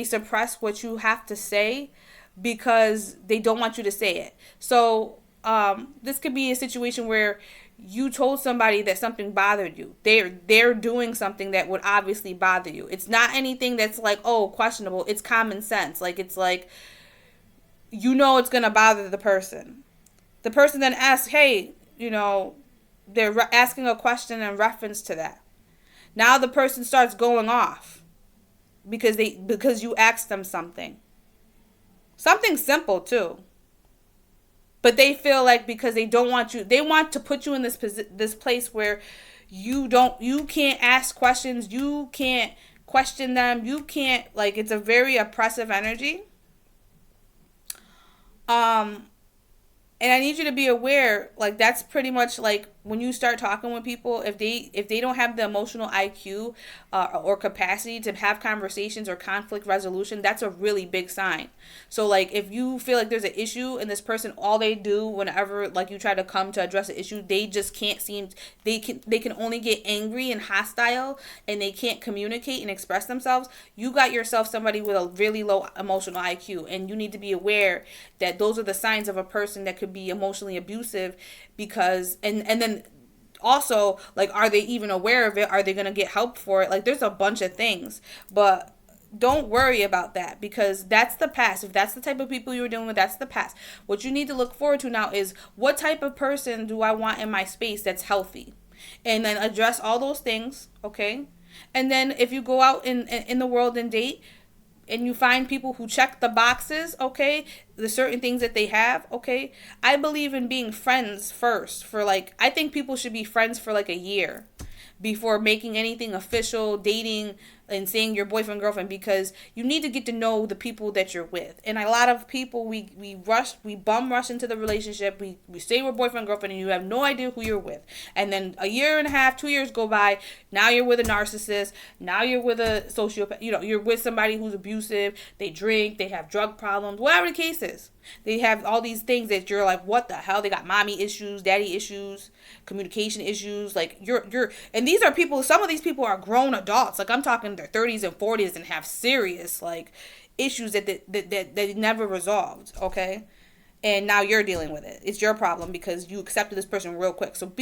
suppress what you have to say because they don't want you to say it. So, this could be a situation where you told somebody that something bothered you. They're doing something that would obviously bother you. It's not anything that's like, oh, questionable. It's common sense. Like, it's like, you know it's going to bother the person. The person then asks, hey, you know, they're asking a question in reference to that. Now the person starts going off because you asked them something. Something simple too. But they feel like because they don't want you, they want to put you in this place where you can't ask questions, you can't question them, you can't, like, it's a very oppressive energy. And I need you to be aware, like, that's pretty much like when you start talking with people, if they don't have the emotional IQ or capacity to have conversations or conflict resolution, that's a really big sign. So, like, if you feel like there's an issue and this person, all they do whenever, like, you try to come to address the issue, they just can't they can only get angry and hostile, and they can't communicate and express themselves. You got yourself somebody with a really low emotional IQ, and you need to be aware that those are the signs of a person that could be emotionally abusive, because and then also, like, are they even aware of it? Are they going to get help for it? Like, there's a bunch of things, but don't worry about that, because that's the past. If that's the type of people you're dealing with, that's the past. What you need to look forward to now is, what type of person do I want in my space that's healthy? And then address all those things, okay? And then if you go out in the world and date, and you find people who check the boxes, okay, the certain things that they have, okay, I believe in being friends first for, like, I think people should be friends for like a year before making anything official, dating and saying your boyfriend, girlfriend, because you need to get to know the people that you're with. And a lot of people, we bum rush into the relationship. We say we're boyfriend, girlfriend, and you have no idea who you're with. And then a year and a half, 2 years go by. Now you're with a narcissist. Now you're with a sociopath. You know, you're with somebody who's abusive. They drink. They have drug problems. Whatever the case is. They have all these things that you're like, what the hell? They got mommy issues, daddy issues, communication issues. Like, and these are people, some of these people are grown adults. Like, I'm talking their 30s and 40s and have serious, like, issues that they never resolved, okay? And now you're dealing with it. It's your problem because you accepted this person real quick. So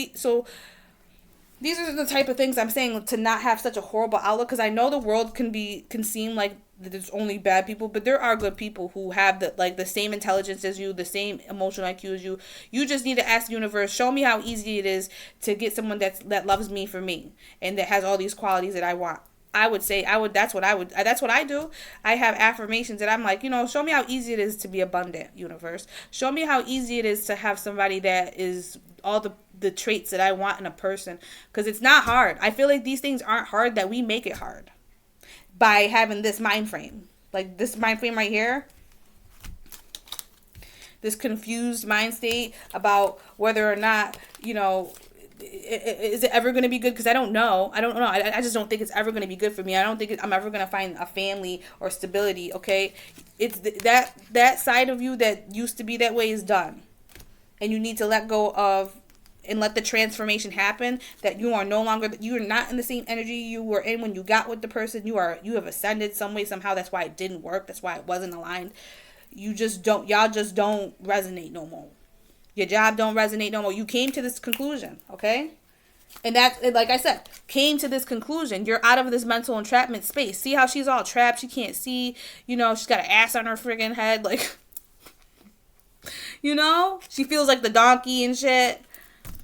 these are the type of things I'm saying to not have such a horrible outlook, because I know the world can seem like there's only bad people, but there are good people who have the same intelligence as you, the same emotional IQ as you. You just need to ask the universe, show me how easy it is to get someone that loves me for me and that has all these qualities that I want. I would say that's what I do. I have affirmations that I'm like, show me how easy it is to be abundant, universe. Show me how easy it is to have somebody that is all the traits that I want in a person, because it's not hard. I feel like these things aren't hard, that we make it hard by having this mind frame. Like this mind frame right here, this confused mind state about whether or not, is it ever going to be good? Because I don't know. I just don't think it's ever going to be good for me. I don't think I'm ever going to find a family or stability. Okay, it's that side of you that used to be that way is done, and you need to let go of and let the transformation happen. That you are not in the same energy you were in when you got with the person. You have ascended some way, somehow. That's why it didn't work. That's why it wasn't aligned. Y'all just don't resonate no more. Your job don't resonate no more. You came to this conclusion, okay? And that, like I said, came to this conclusion. You're out of this mental entrapment space. See how she's all trapped? She can't see. She's got an ass on her friggin' head. Like, she feels like the donkey and shit.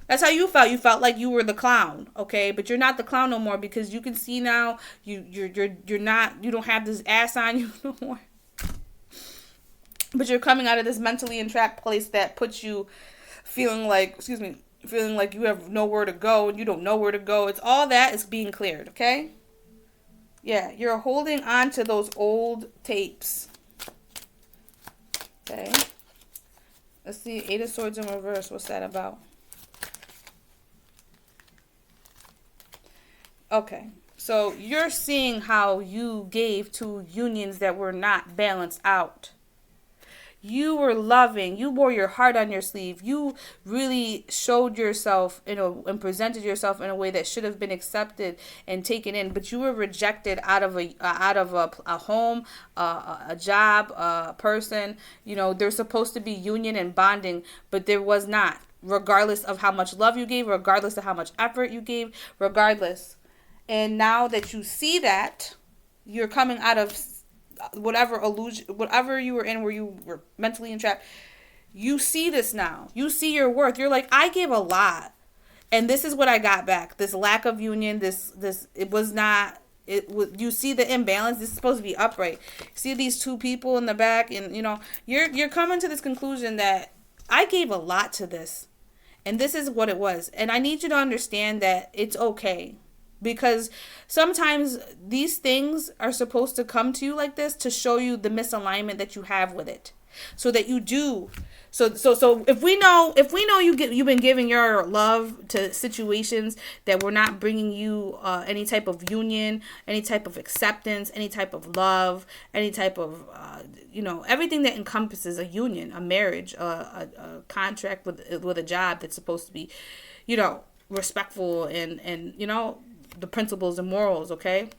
That's how you felt. You felt like you were the clown, okay? But you're not the clown no more, because you can see now you're not. You don't have this ass on you no more. But you're coming out of this mentally entrapped place that puts you feeling like you have nowhere to go and you don't know where to go. It's all that is being cleared, okay? Yeah, you're holding on to those old tapes. Okay. Let's see, 8 of Swords in reverse. What's that about? Okay. So you're seeing how you gave to unions that were not balanced out. You were loving. You wore your heart on your sleeve. You really showed yourself and presented yourself in a way that should have been accepted and taken in. But you were rejected out of a home, a job, a person. There's supposed to be union and bonding, but there was not. Regardless of how much love you gave, regardless of how much effort you gave, regardless. And now that you see that, you're coming out of whatever illusion, whatever you were in where you were mentally entrapped, you see this now. You see your worth. You're like, I gave a lot, and this is what I got back. This lack of union, you see the imbalance. This is supposed to be upright. See these two people in the back, and you're coming to this conclusion that I gave a lot to this, and this is what it was. And I need you to understand that it's okay. Because sometimes these things are supposed to come to you like this to show you the misalignment that you have with it, so that you do. So if we know you've been giving your love to situations that were not bringing you any type of union, any type of acceptance, any type of love, any type of everything that encompasses a union, a marriage, a contract with a job that's supposed to be, respectful and the principles and morals, okay?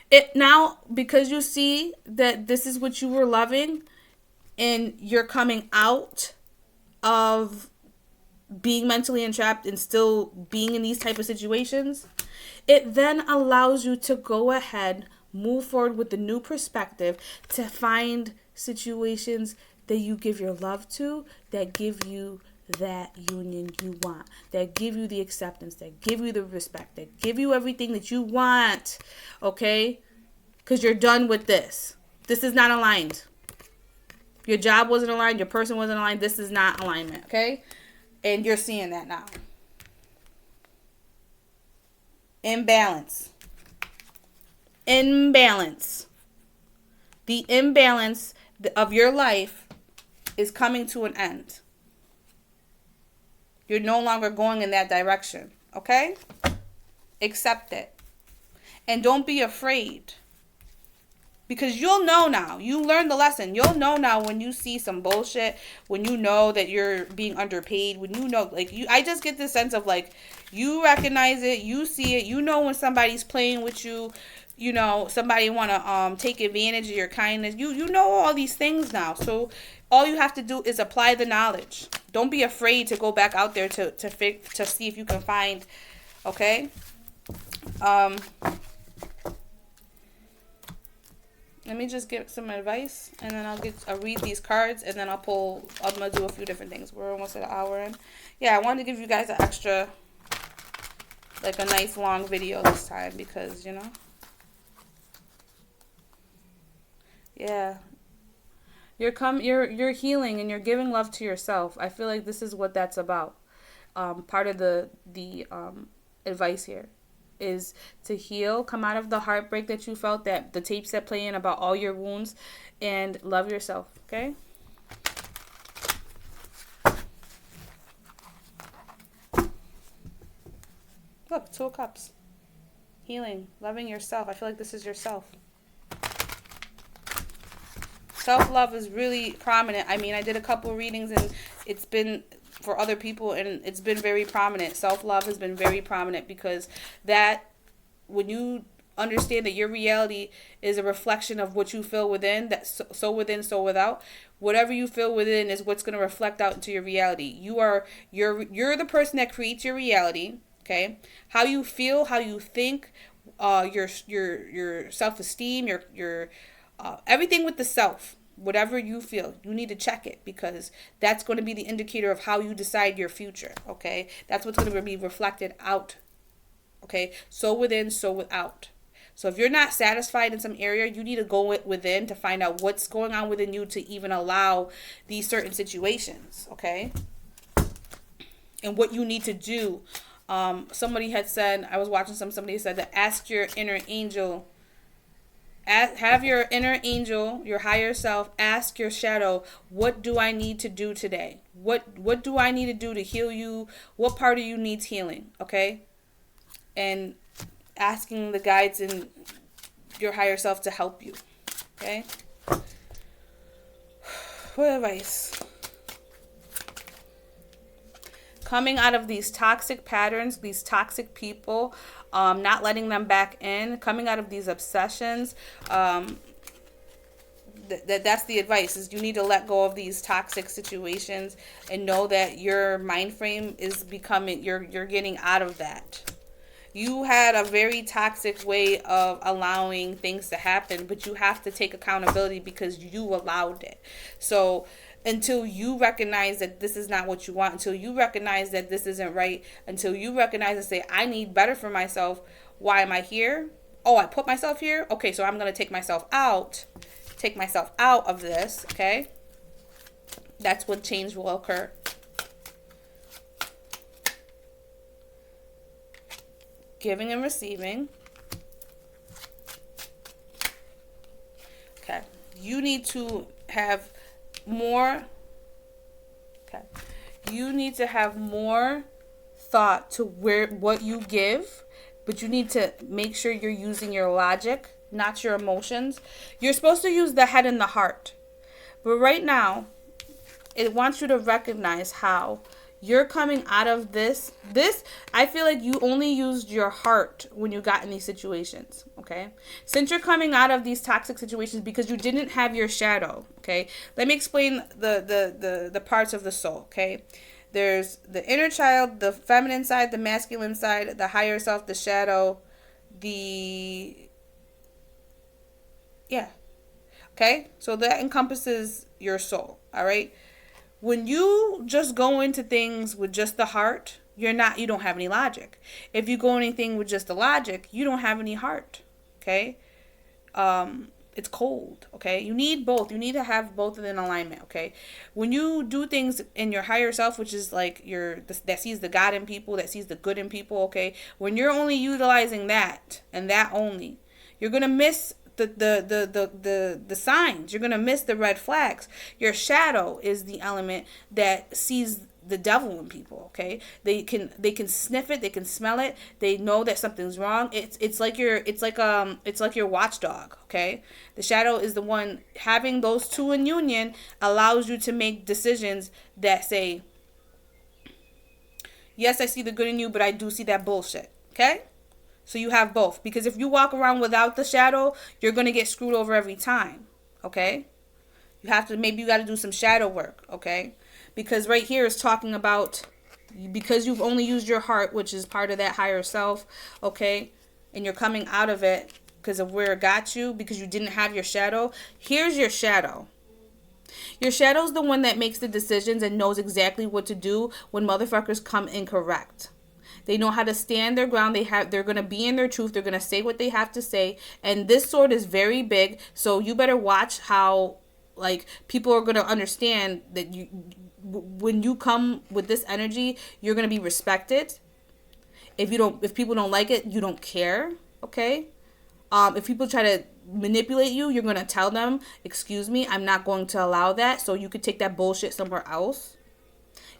It now, because you see that this is what you were loving, and you're coming out of being mentally entrapped and still being in these type of situations, it then allows you to go ahead, move forward with the new perspective, to find situations that you give your love to, that give you that union you want, that give you the acceptance, that give you the respect, that give you everything that you want, okay? Because you're done with this. This is not aligned. Your job wasn't aligned. Your person wasn't aligned. This is not alignment, okay? And you're seeing that now. Imbalance. Imbalance. The imbalance of your life is coming to an end. You're no longer going in that direction, okay? Accept it. And don't be afraid. Because you'll know now. You learned the lesson. You'll know now when you see some bullshit, when you know that you're being underpaid, when you know, I just get this sense of, you recognize it, you see it, you know when somebody's playing with you, somebody want to take advantage of your kindness. You know all these things now. So all you have to do is apply the knowledge. Don't be afraid to go back out there to see if you can find, okay? Let me just give some advice, and then I'll read these cards, and then I'm going to do a few different things. We're almost at an hour in. Yeah, I wanted to give you guys an extra like a nice long video this time because, you know. Yeah. You're healing and you're giving love to yourself. I feel like this is what that's about. Part of the advice here is to heal, come out of the heartbreak that you felt, that the tapes that play in about all your wounds, and love yourself, okay? Look, 2 of Cups. Healing, loving yourself. I feel like this is yourself. Self-love is really prominent. I mean, I did a couple readings and it's been for other people and it's been very prominent. Self-love has been very prominent because that, when you understand that your reality is a reflection of what you feel within, that so within, so without, whatever you feel within is what's going to reflect out into your reality. You're the person that creates your reality, okay? How you feel, how you think, your self-esteem, your everything with the self, whatever you feel, you need to check it because that's going to be the indicator of how you decide your future, okay? That's what's going to be reflected out, okay? So within, so without. So if you're not satisfied in some area, you need to go within to find out what's going on within you to even allow these certain situations, okay? And what you need to do. Somebody had said, I was watching somebody said to ask your inner angel, have your inner angel, your higher self, ask your shadow, what do I need to do today? What do I need to do to heal you? What part of you needs healing? Okay? And asking the guides and your higher self to help you. Okay? What advice? Coming out of these toxic patterns, these toxic people, not letting them back in, coming out of these obsessions, that's the advice, is you need to let go of these toxic situations and know that your mind frame is becoming, you're getting out of that. You had a very toxic way of allowing things to happen, but you have to take accountability because you allowed it. So until you recognize that this is not what you want, until you recognize that this isn't right, until you recognize and say, I need better for myself. Why am I here? Oh, I put myself here? Okay, so I'm going to take myself out of this, okay? That's when change will occur. Giving and receiving. Okay. You need to have more, okay, you need to have more thought to what you give, but you need to make sure you're using your logic, not your emotions. You're supposed to use the head and the heart, but right now it wants you to recognize how you're coming out of this. I feel like you only used your heart when you got in these situations, okay? Since you're coming out of these toxic situations because you didn't have your shadow, okay? Let me explain the parts of the soul, okay? There's the inner child, the feminine side, the masculine side, the higher self, the shadow, okay? So that encompasses your soul, all right? When you just go into things with just the heart, you don't have any logic. If you go anything with just the logic, you don't have any heart, okay? It's cold, okay? You need both. You need to have both in alignment, okay? When you do things in your higher self, which is like that sees the God in people, that sees the good in people, okay? When you're only utilizing that and that only, you're going to miss the signs. You're going to miss the red flags. Your shadow is the element that sees the devil in people, okay? They can sniff it, they can smell it, they know that something's wrong. It's like your watchdog, okay? The shadow is the one. Having those two in union allows you to make decisions that say, yes, I see the good in you, but I do see that bullshit, okay? So you have both. Because if you walk around without the shadow, you're going to get screwed over every time. Okay? Maybe you got to do some shadow work. Okay? Because right here is talking about, because you've only used your heart, which is part of that higher self. Okay? And you're coming out of it because of where it got you, because you didn't have your shadow. Here's your shadow. Your shadow's the one that makes the decisions and knows exactly what to do when motherfuckers come incorrect. They know how to stand their ground. They're going to be in their truth. They're going to say what they have to say. And this sword is very big, so you better watch how, like, people are going to understand that when you come with this energy, you're going to be respected. If people don't like it, you don't care, okay? If people try to manipulate you, you're going to tell them, excuse me, I'm not going to allow that, so you could take that bullshit somewhere else.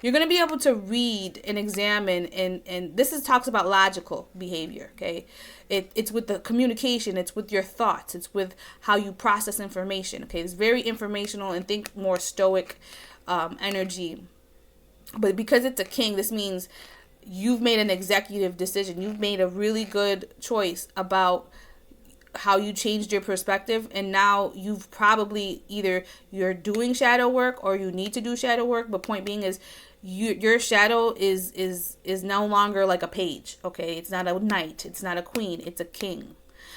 You're going to be able to read and examine, and this talks about logical behavior, okay? It's with the communication, it's with your thoughts, it's with how you process information, okay? It's very informational, and think more stoic energy. But because it's a king, this means you've made an executive decision. You've made a really good choice about how you changed your perspective, and now you've probably either you're doing shadow work or you need to do shadow work. But point being is your shadow is no longer like a page, okay? It's not a knight, it's not a queen, it's a king,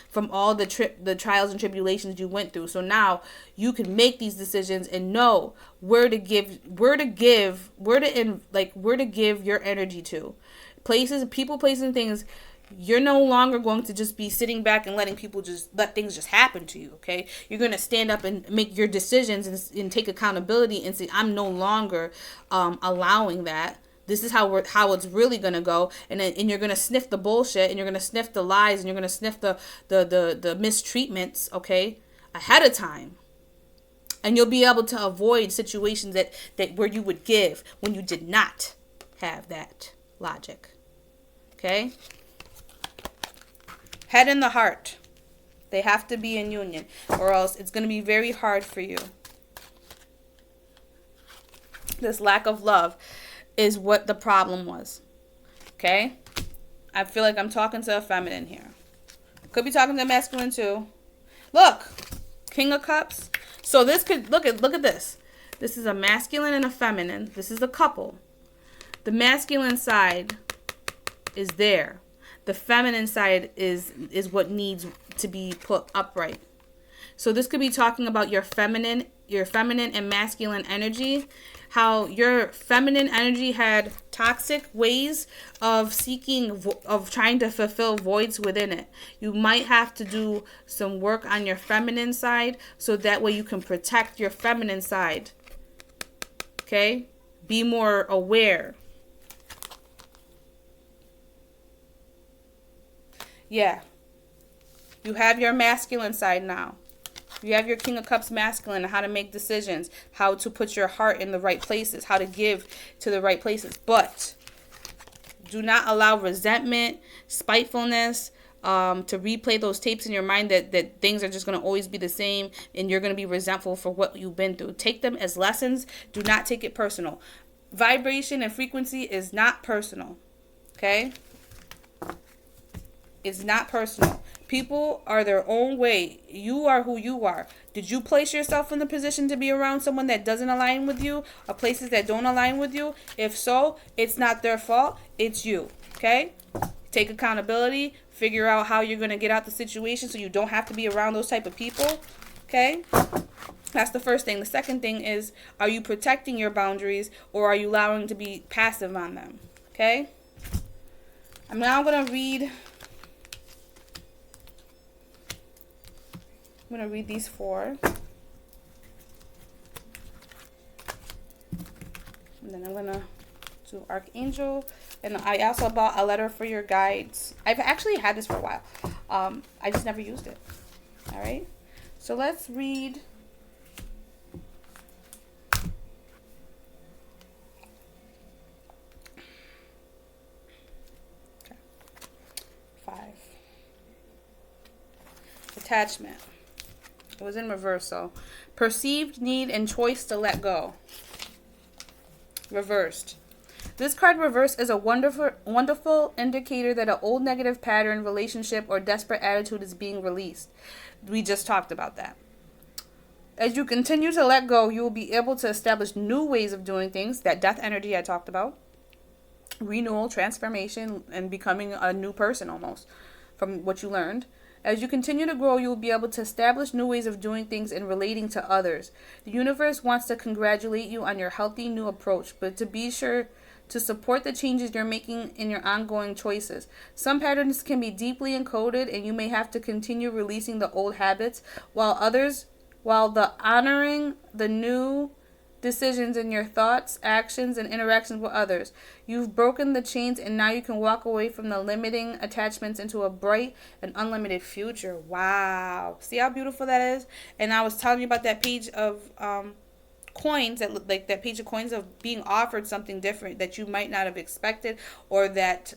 from all the trials and tribulations you went through. So now you can make these decisions and know where to give your energy to. Places, people, places, and things. You're no longer going to just be sitting back and letting people just let things just happen to you, okay? You're going to stand up and make your decisions and take accountability and say, I'm no longer allowing that. This is how it's really going to go. And you're going to sniff the bullshit, and you're going to sniff the lies, and you're going to sniff the mistreatments, okay, ahead of time. And you'll be able to avoid situations that where you would give when you did not have that logic, okay? Head and the heart, they have to be in union, or else it's going to be very hard for you. This lack of love is what the problem was, okay? I feel like I'm talking to a feminine here. Could be talking to a masculine too. Look, King of Cups. So this could, look at this. This is a masculine and a feminine. This is a couple. The masculine side is there. The feminine side is what needs to be put upright. So this could be talking about your feminine and masculine energy. How your feminine energy had toxic ways of trying to fulfill voids within it. You might have to do some work on your feminine side, so that way you can protect your feminine side. Okay? Be more aware. Yeah. You have your masculine side now. You have your King of Cups masculine, how to make decisions, how to put your heart in the right places, how to give to the right places. But do not allow resentment, spitefulness, to replay those tapes in your mind that things are just going to always be the same and you're going to be resentful for what you've been through. Take them as lessons. Do not take it personal. Vibration and frequency is not personal. Okay? It's not personal. People are their own way. You are who you are. Did you place yourself in the position to be around someone that doesn't align with you, or places that don't align with you? If so, it's not their fault. It's you. Okay? Take accountability. Figure out how you're going to get out the situation so you don't have to be around those type of people. Okay? That's the first thing. The second thing is, are you protecting your boundaries, or are you allowing to be passive on them? Okay? I'm now going to read... I'm going to read these 4. And then I'm going to do Archangel. And I also bought a letter for your guides. I've actually had this for a while. I just never used it. All right. So let's read. Okay. 5. Attachment. It was in reverse, so perceived need and choice to let go. Reversed. This card reversed is a wonderful indicator that an old negative pattern, relationship, or desperate attitude is being released. We just talked about that. As you continue to let go, you will be able to establish new ways of doing things. That death energy I talked about. Renewal, transformation, and becoming a new person almost from what you learned. As you continue to grow, you will be able to establish new ways of doing things and relating to others. The universe wants to congratulate you on your healthy new approach, but to be sure to support the changes you're making in your ongoing choices. Some patterns can be deeply encoded and you may have to continue releasing the old habits, while the honoring the new decisions in your thoughts, actions, and interactions with others. You've broken the chains and now you can walk away from the limiting attachments into a bright and unlimited future. Wow. See how beautiful that is? And I was telling you about that page of coins, that look like that page of coins, of being offered something different that you might not have expected, or that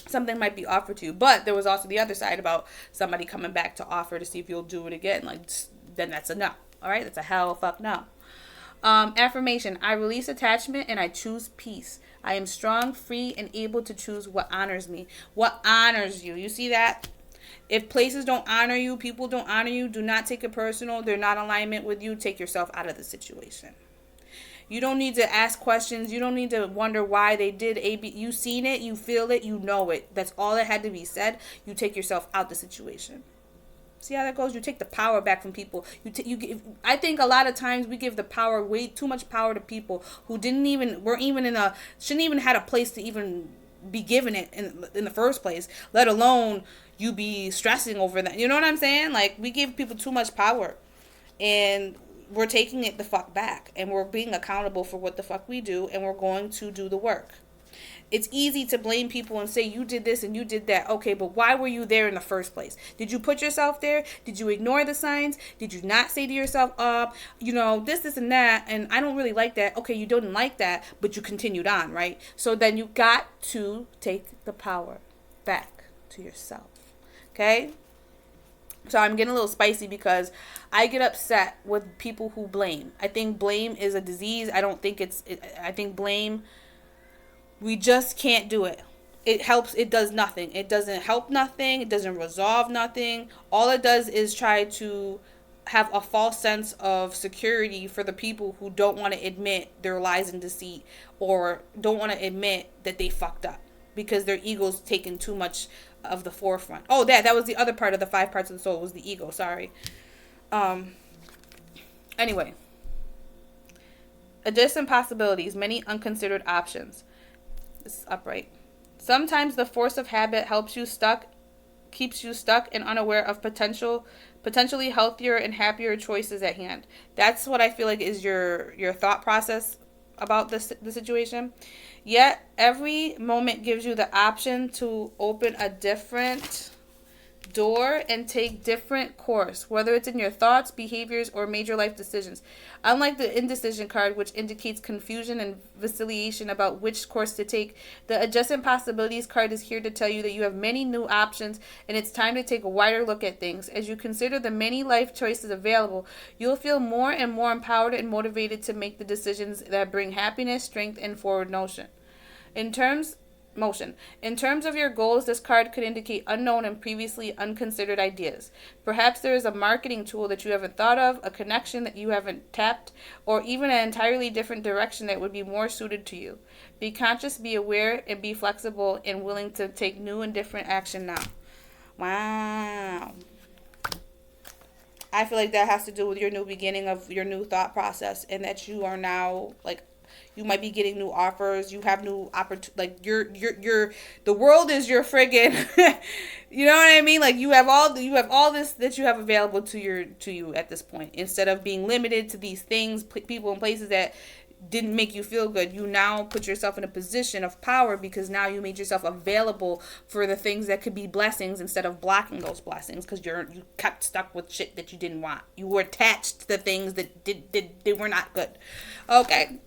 something might be offered to you. But there was also the other side about somebody coming back to offer to see if you'll do it again. Like, then that's a no. All right, that's a hell fuck no. Affirmation: I release attachment and I choose peace. I am strong, free, and able to choose what honors me. What honors you. You see that? If places don't honor you, people don't honor you, do not take it personal. They're not in alignment with you. Take yourself out of the situation. You don't need to ask questions. You don't need to wonder why they did A, B. You seen it. You feel it. You know it. That's all that had to be said. You take yourself out the situation. See how that goes? You take the power back from people. I think a lot of times we give the power, way too much power, to people who shouldn't even had a place to even be given it in the first place, let alone you be stressing over that. You know what I'm saying? Like, we give people too much power, and we're taking it the fuck back, and we're being accountable for what the fuck we do, and we're going to do the work. It's easy to blame people and say, you did this and you did that. Okay, but why were you there in the first place? Did you put yourself there? Did you ignore the signs? Did you not say to yourself, this and that, and I don't really like that. Okay, you didn't like that, but you continued on, right? So then you got to take the power back to yourself. Okay? So I'm getting a little spicy because I get upset with people who blame. I think blame is a disease. I think blame... We just can't do it. It does nothing. It doesn't help nothing. It doesn't resolve nothing. All it does is try to have a false sense of security for the people who don't want to admit their lies and deceit, or don't want to admit that they fucked up because their ego's taken too much of the forefront. Oh, that was the other part of the 5 parts of the soul, was the ego. Sorry. Anyway. Adjacent possibilities, many unconsidered options. This is upright. Sometimes the force of habit keeps you stuck and unaware of potentially healthier and happier choices at hand. That's what I feel like is your thought process about the situation. Yet every moment gives you the option to open a different door and take different course, whether it's in your thoughts, behaviors, or major life decisions. Unlike the indecision card, which indicates confusion and vacillation about which course to take, the adjacent possibilities card is here to tell you that you have many new options and it's time to take a wider look at things. As you consider the many life choices available, you'll feel more and more empowered and motivated to make the decisions that bring happiness, strength, and forward motion. In terms of your goals, this card could indicate unknown and previously unconsidered ideas. Perhaps there is a marketing tool that you haven't thought of, a connection that you haven't tapped, or even an entirely different direction that would be more suited to you. Be conscious, be aware, and be flexible and willing to take new and different action now. Wow. I feel like that has to do with your new beginning of your new thought process, and that you are now, like, you might be getting new offers. You have new opportunities. Like, the world is your friggin', you know what I mean? Like, you have all this that you have available to you at this point. Instead of being limited to these things, people, and places that didn't make you feel good, you now put yourself in a position of power because now you made yourself available for the things that could be blessings instead of blocking those blessings because you kept stuck with shit that you didn't want. You were attached to the things that they were not good. Okay.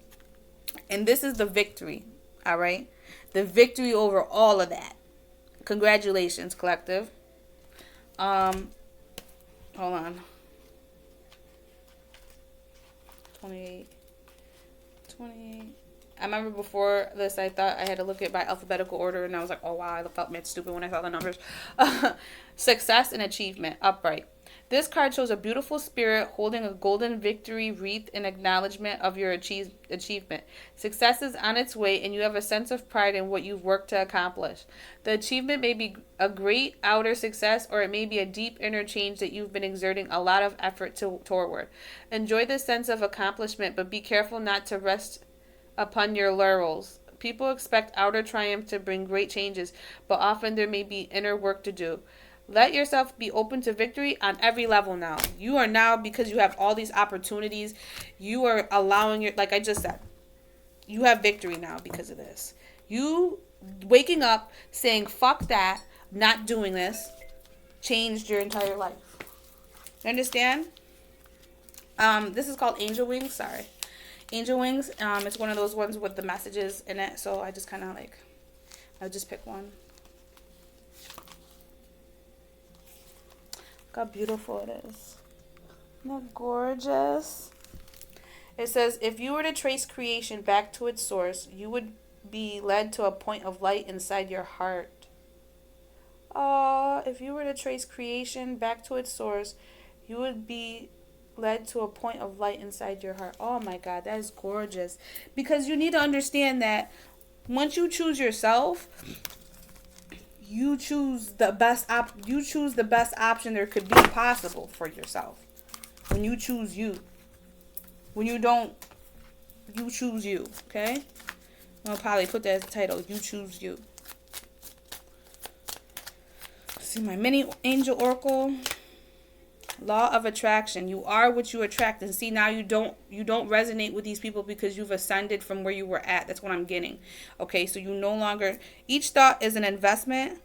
And this is the victory, all right? The victory over all of that. Congratulations, collective. Hold on. 28. I remember before this, I thought I had to look at by alphabetical order, and I was like, oh, wow, I felt mad stupid when I saw the numbers. Success and achievement, upright. This card shows a beautiful spirit holding a golden victory wreath in acknowledgement of your achievement. Success is on its way, and you have a sense of pride in what you've worked to accomplish. The achievement may be a great outer success, or it may be a deep inner change that you've been exerting a lot of effort toward. Enjoy this sense of accomplishment, but be careful not to rest upon your laurels. People expect outer triumph to bring great changes, but often there may be inner work to do. Let yourself be open to victory on every level now. You are now, because you have all these opportunities, you are allowing your, like I just said, you have victory now because of this. You waking up, saying, fuck that, not doing this, changed your entire life. You understand? This is called Angel Wings. Sorry. Angel Wings. It's one of those ones with the messages in it. So I just kind of like, I just pick one. Look how beautiful it is. Isn't that gorgeous? It says, if you were to trace creation back to its source, you would be led to a point of light inside your heart. If you were to trace creation back to its source, you would be led to a point of light inside your heart. Oh my God, that is gorgeous. Because you need to understand that once you choose yourself, you choose the best option there could be possible for yourself. When you choose you. When you don't, you choose you. Okay? I'll probably put that as a title. You choose you. See my mini angel oracle. Law of attraction. You are what you attract. And see, now you don't resonate with these people because you've ascended from where you were at. That's what I'm getting. Okay, so you no longer, each thought is an investment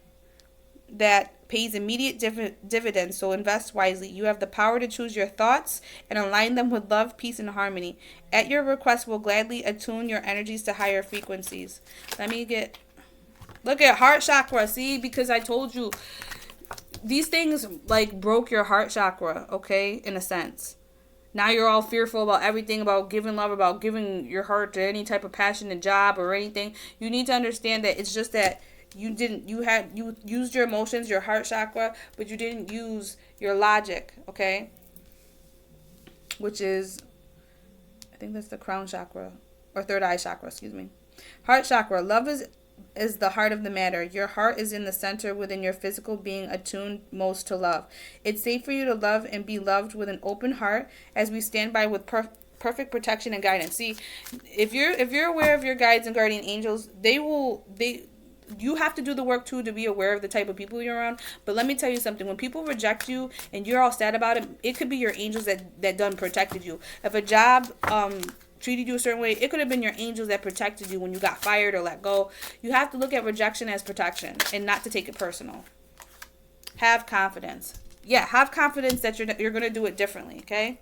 that pays immediate dividends. So invest wisely. You have the power to choose your thoughts and align them with love, peace, and harmony. At your request, will gladly attune your energies to higher frequencies. Look at heart chakra. See, because I told you, these things like broke your heart chakra, okay, in a sense. Now you're all fearful about everything, about giving love, about giving your heart to any type of passionate job or anything. You need to understand that it's just that you used your emotions, your heart chakra, but you didn't use your logic, okay? Which is, I think that's the crown chakra, or third eye chakra, excuse me. Heart chakra, love is the heart of the matter. Your heart is in the center within your physical being, attuned most to love. It's safe for you to love and be loved with an open heart as we stand by with perfect protection and guidance. See, if you're aware of your guides and guardian angels, you have to do the work too to be aware of the type of people you're around. But let me tell you something. When people reject you and you're all sad about it, it could be your angels that done protected you. If a job treated you a certain way, it could have been your angels that protected you when you got fired or let go. You have to look at rejection as protection and not to take it personal. Have confidence. Yeah, have confidence that you're going to do it differently, okay?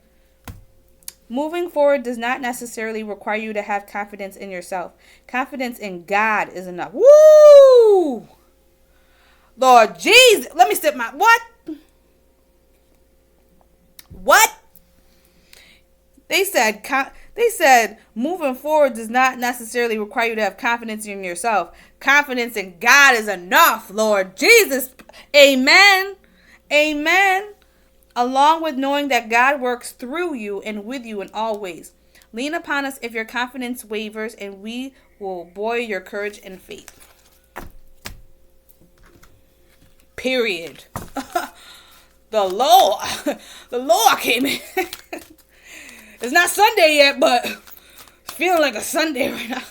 Moving forward does not necessarily require you to have confidence in yourself. Confidence in God is enough. Woo! Lord Jesus. Let me sip my... What? What? They said moving forward does not necessarily require you to have confidence in yourself. Confidence in God is enough, Lord Jesus. Amen. Amen. Along with knowing that God works through you and with you in all ways. Lean upon us if your confidence wavers, and we will buoy your courage and faith. Period. The Lord came in. It's not Sunday yet, but it's feeling like a Sunday right now.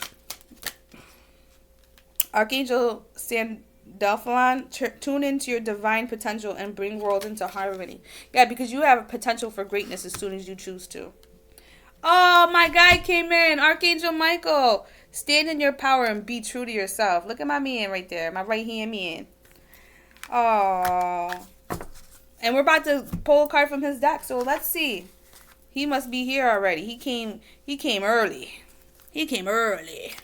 Archangel Sandalphon, tune into your divine potential and bring world into harmony. Yeah, because you have a potential for greatness as soon as you choose to. Oh, my guy came in. Archangel Michael. Stand in your power and be true to yourself. Look at my man right there. My right hand man. Oh. And we're about to pull a card from his deck. So let's see. He must be here already. He came early. He came early.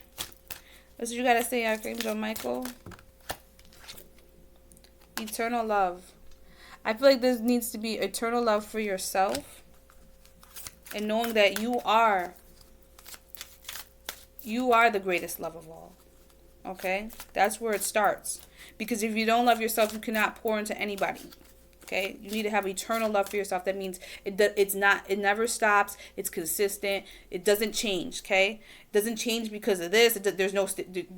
That's what you gotta say, Archangel Michael. Eternal love. I feel like there needs to be eternal love for yourself. And knowing that you are the greatest love of all. Okay? That's where it starts. Because if you don't love yourself, you cannot pour into anybody. Okay, you need to have eternal love for yourself. That means it never stops. It's consistent. It doesn't change. Okay, it doesn't change because of this.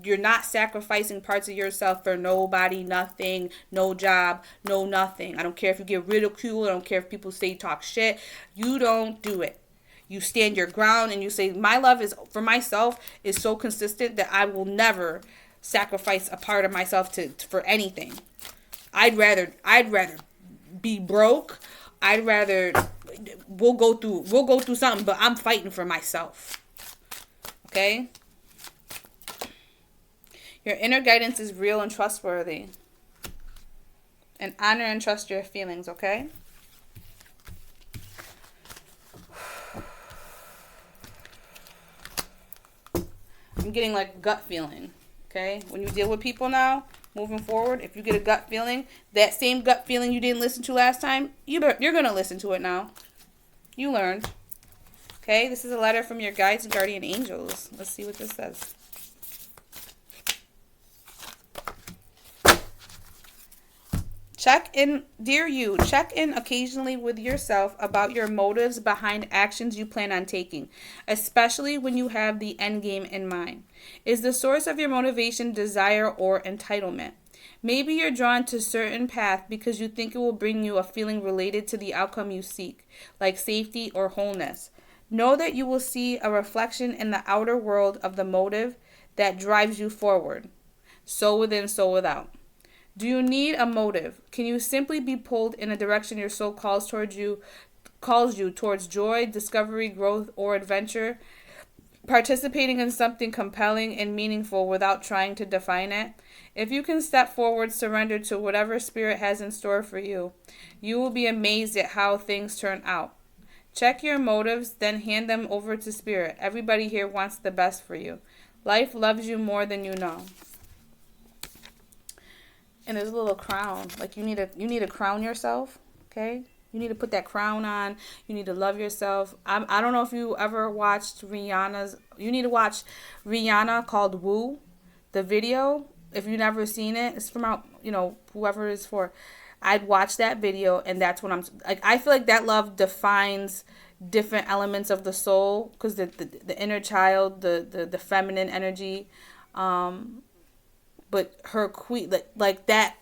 You're not sacrificing parts of yourself for nobody, nothing, no job, no nothing. I don't care if you get ridiculed. I don't care if people talk shit. You don't do it. You stand your ground and you say, my love is for myself is so consistent that I will never sacrifice a part of myself for anything. I'd rather be broke. I'd rather we'll go through something, but I'm fighting for myself. Okay? Your inner guidance is real and trustworthy. And honor and trust your feelings, okay? I'm getting like gut feeling, okay? When you deal with people now, moving forward, if you get a gut feeling, that same gut feeling you didn't listen to last time, you're going to listen to it now. You learned. Okay, this is a letter from your guides and guardian angels. Let's see what this says. Dear you, check in occasionally with yourself about your motives behind actions you plan on taking, especially when you have the end game in mind. Is the source of your motivation desire or entitlement? Maybe you're drawn to a certain path because you think it will bring you a feeling related to the outcome you seek, like safety or wholeness. Know that you will see a reflection in the outer world of the motive that drives you forward. So within, so without. Do you need a motive? Can you simply be pulled in a direction your soul calls you towards joy, discovery, growth, or adventure? Participating in something compelling and meaningful without trying to define it? If you can step forward, surrender to whatever spirit has in store for you, you will be amazed at how things turn out. Check your motives, then hand them over to spirit. Everybody here wants the best for you. Life loves you more than you know. And there's a little crown. Like you need to crown yourself, okay? You need to put that crown on. You need to love yourself. I don't know if you ever watched you need to watch Rihanna called Woo, the video. If you've never seen it, it's from whoever it's for. I'd watch that video, and that's what I'm like. I feel like that love defines different elements of the soul, because the inner child, the feminine energy, but her queen, like that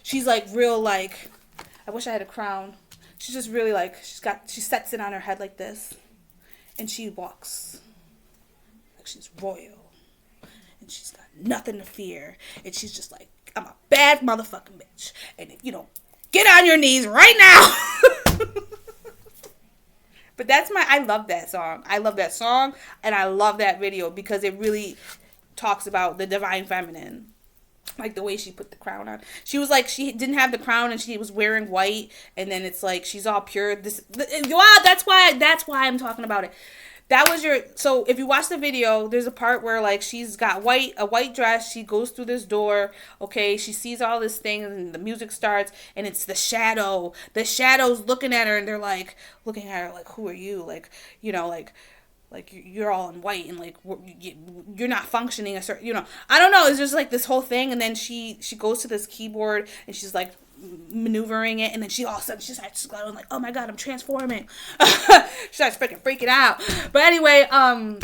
she's like real, like, I wish I had a crown. She's just really like, she sets it on her head like this, and she walks like she's royal, and she's got nothing to fear, and she's just like, I'm a bad motherfucking bitch, and if you don't get on your knees right now. But I love that song. I love that song, and I love that video because it really talks about the divine feminine. Like the way she put the crown on. She was like, she didn't have the crown and she was wearing white, and then it's like she's all pure. Wow, that's why I'm talking about it. So if you watch the video, there's a part where like she's got a white dress, she goes through this door, okay, she sees all this thing, and the music starts, and it's the shadows looking at her, and they're like looking at her like, who are you? Like, like you're all in white, and like you're not functioning a certain, I don't know, it's just like this whole thing. And then she goes to this keyboard and she's like maneuvering it, and then all of a sudden she starts going like, oh my god, I'm transforming. She starts freaking out. But anyway, and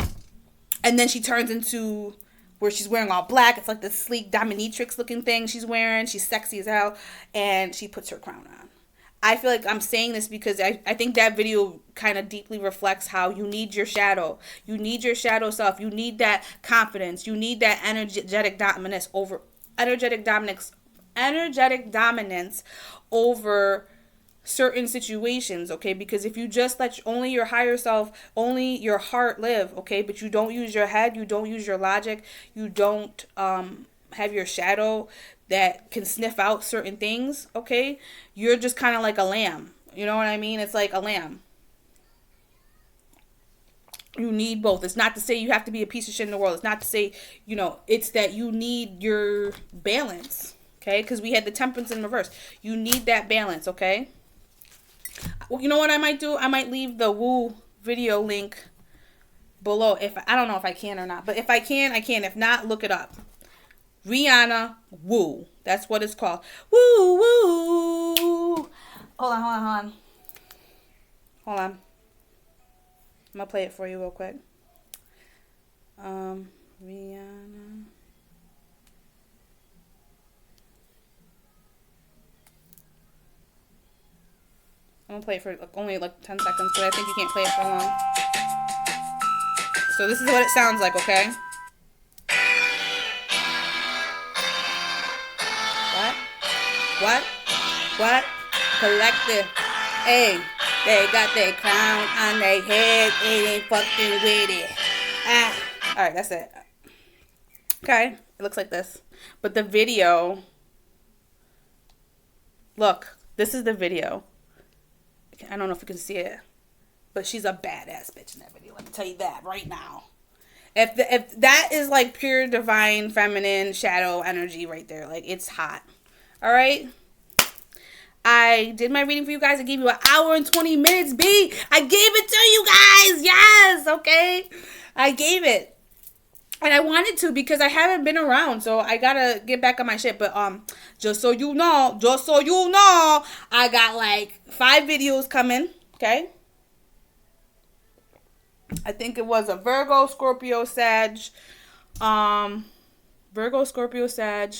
then she turns into where she's wearing all black. It's like this sleek dominatrix looking thing she's wearing. She's sexy as hell, and she puts her crown on. I feel like I'm saying this because I think that video kind of deeply reflects how you need your shadow. You need your shadow self. You need that confidence. You need that energetic dominance over certain situations, okay? Because if you just let only your higher self, only your heart live, okay, but you don't use your head, you don't use your logic, you don't have your shadow that can sniff out certain things, okay, you're just kind of like a lamb. You know what I mean? It's like a lamb. You need both. It's not to say you have to be a piece of shit in the world. It's not to say, it's that you need your balance, okay? Because we had the temperance in reverse. You need that balance, okay? Well, you know what I might do? I might leave the Woo video link below. I don't know if I can or not, but if I can, I can. If not, look it up. Rihanna Woo. That's what it's called. Woo, woo. Hold on. I'm going to play it for you real quick. Rihanna. I'm gonna play it for only like 10 seconds, but I think you can't play it for long. So this is what it sounds like, okay? What? Collective. Hey, they got their crown on their head. They ain't fucking with it. Alright, that's it. Okay, it looks like this. But the video, look, this is the video. I don't know if you can see it, but she's a badass bitch in that video. Let me tell you that right now. If that is like pure divine feminine shadow energy right there, like it's hot. All right. I did my reading for you guys. I gave you 1 hour and 20 minutes, B. I gave it to you guys. Yes, okay. I gave it. And I wanted to because I haven't been around, so I gotta get back on my shit. But just so you know, I got like 5 videos coming. Okay. I think it was a Virgo, Scorpio, Sag. Virgo, Scorpio, Sag,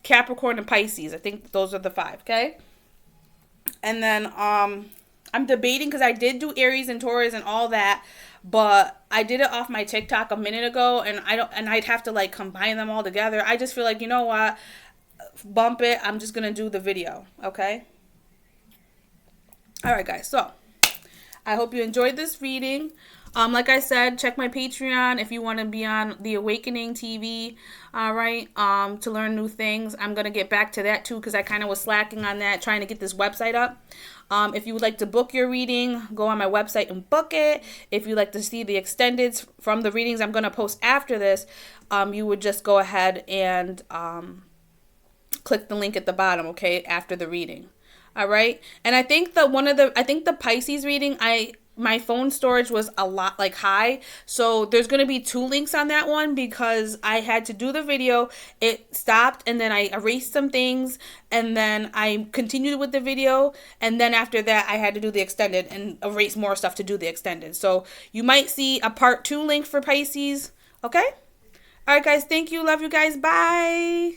Capricorn, and Pisces. I think those are the 5. Okay. And then I'm debating because I did do Aries and Taurus and all that. But I did it off my TikTok a minute ago, and I'd have to like combine them all together. I just feel like, you know what? Bump it. I'm just going to do the video. Okay. All right, guys. So I hope you enjoyed this reading. Like I said, check my Patreon if you want to be on the Awakening TV, all right, to learn new things. I'm going to get back to that, too, because I kind of was slacking on that, trying to get this website up. If you would like to book your reading, go on my website and book it. If you'd like to see the extendeds from the readings I'm going to post after this, you would just go ahead and click the link at the bottom, okay, after the reading. All right. And I think the Pisces reading, my phone storage was a lot like high. So there's going to be 2 links on that one because I had to do the video. It stopped and then I erased some things and then I continued with the video. And then after that, I had to do the extended and erase more stuff to do the extended. So you might see a part 2 link for Pisces. Okay. All right, guys. Thank you. Love you guys. Bye.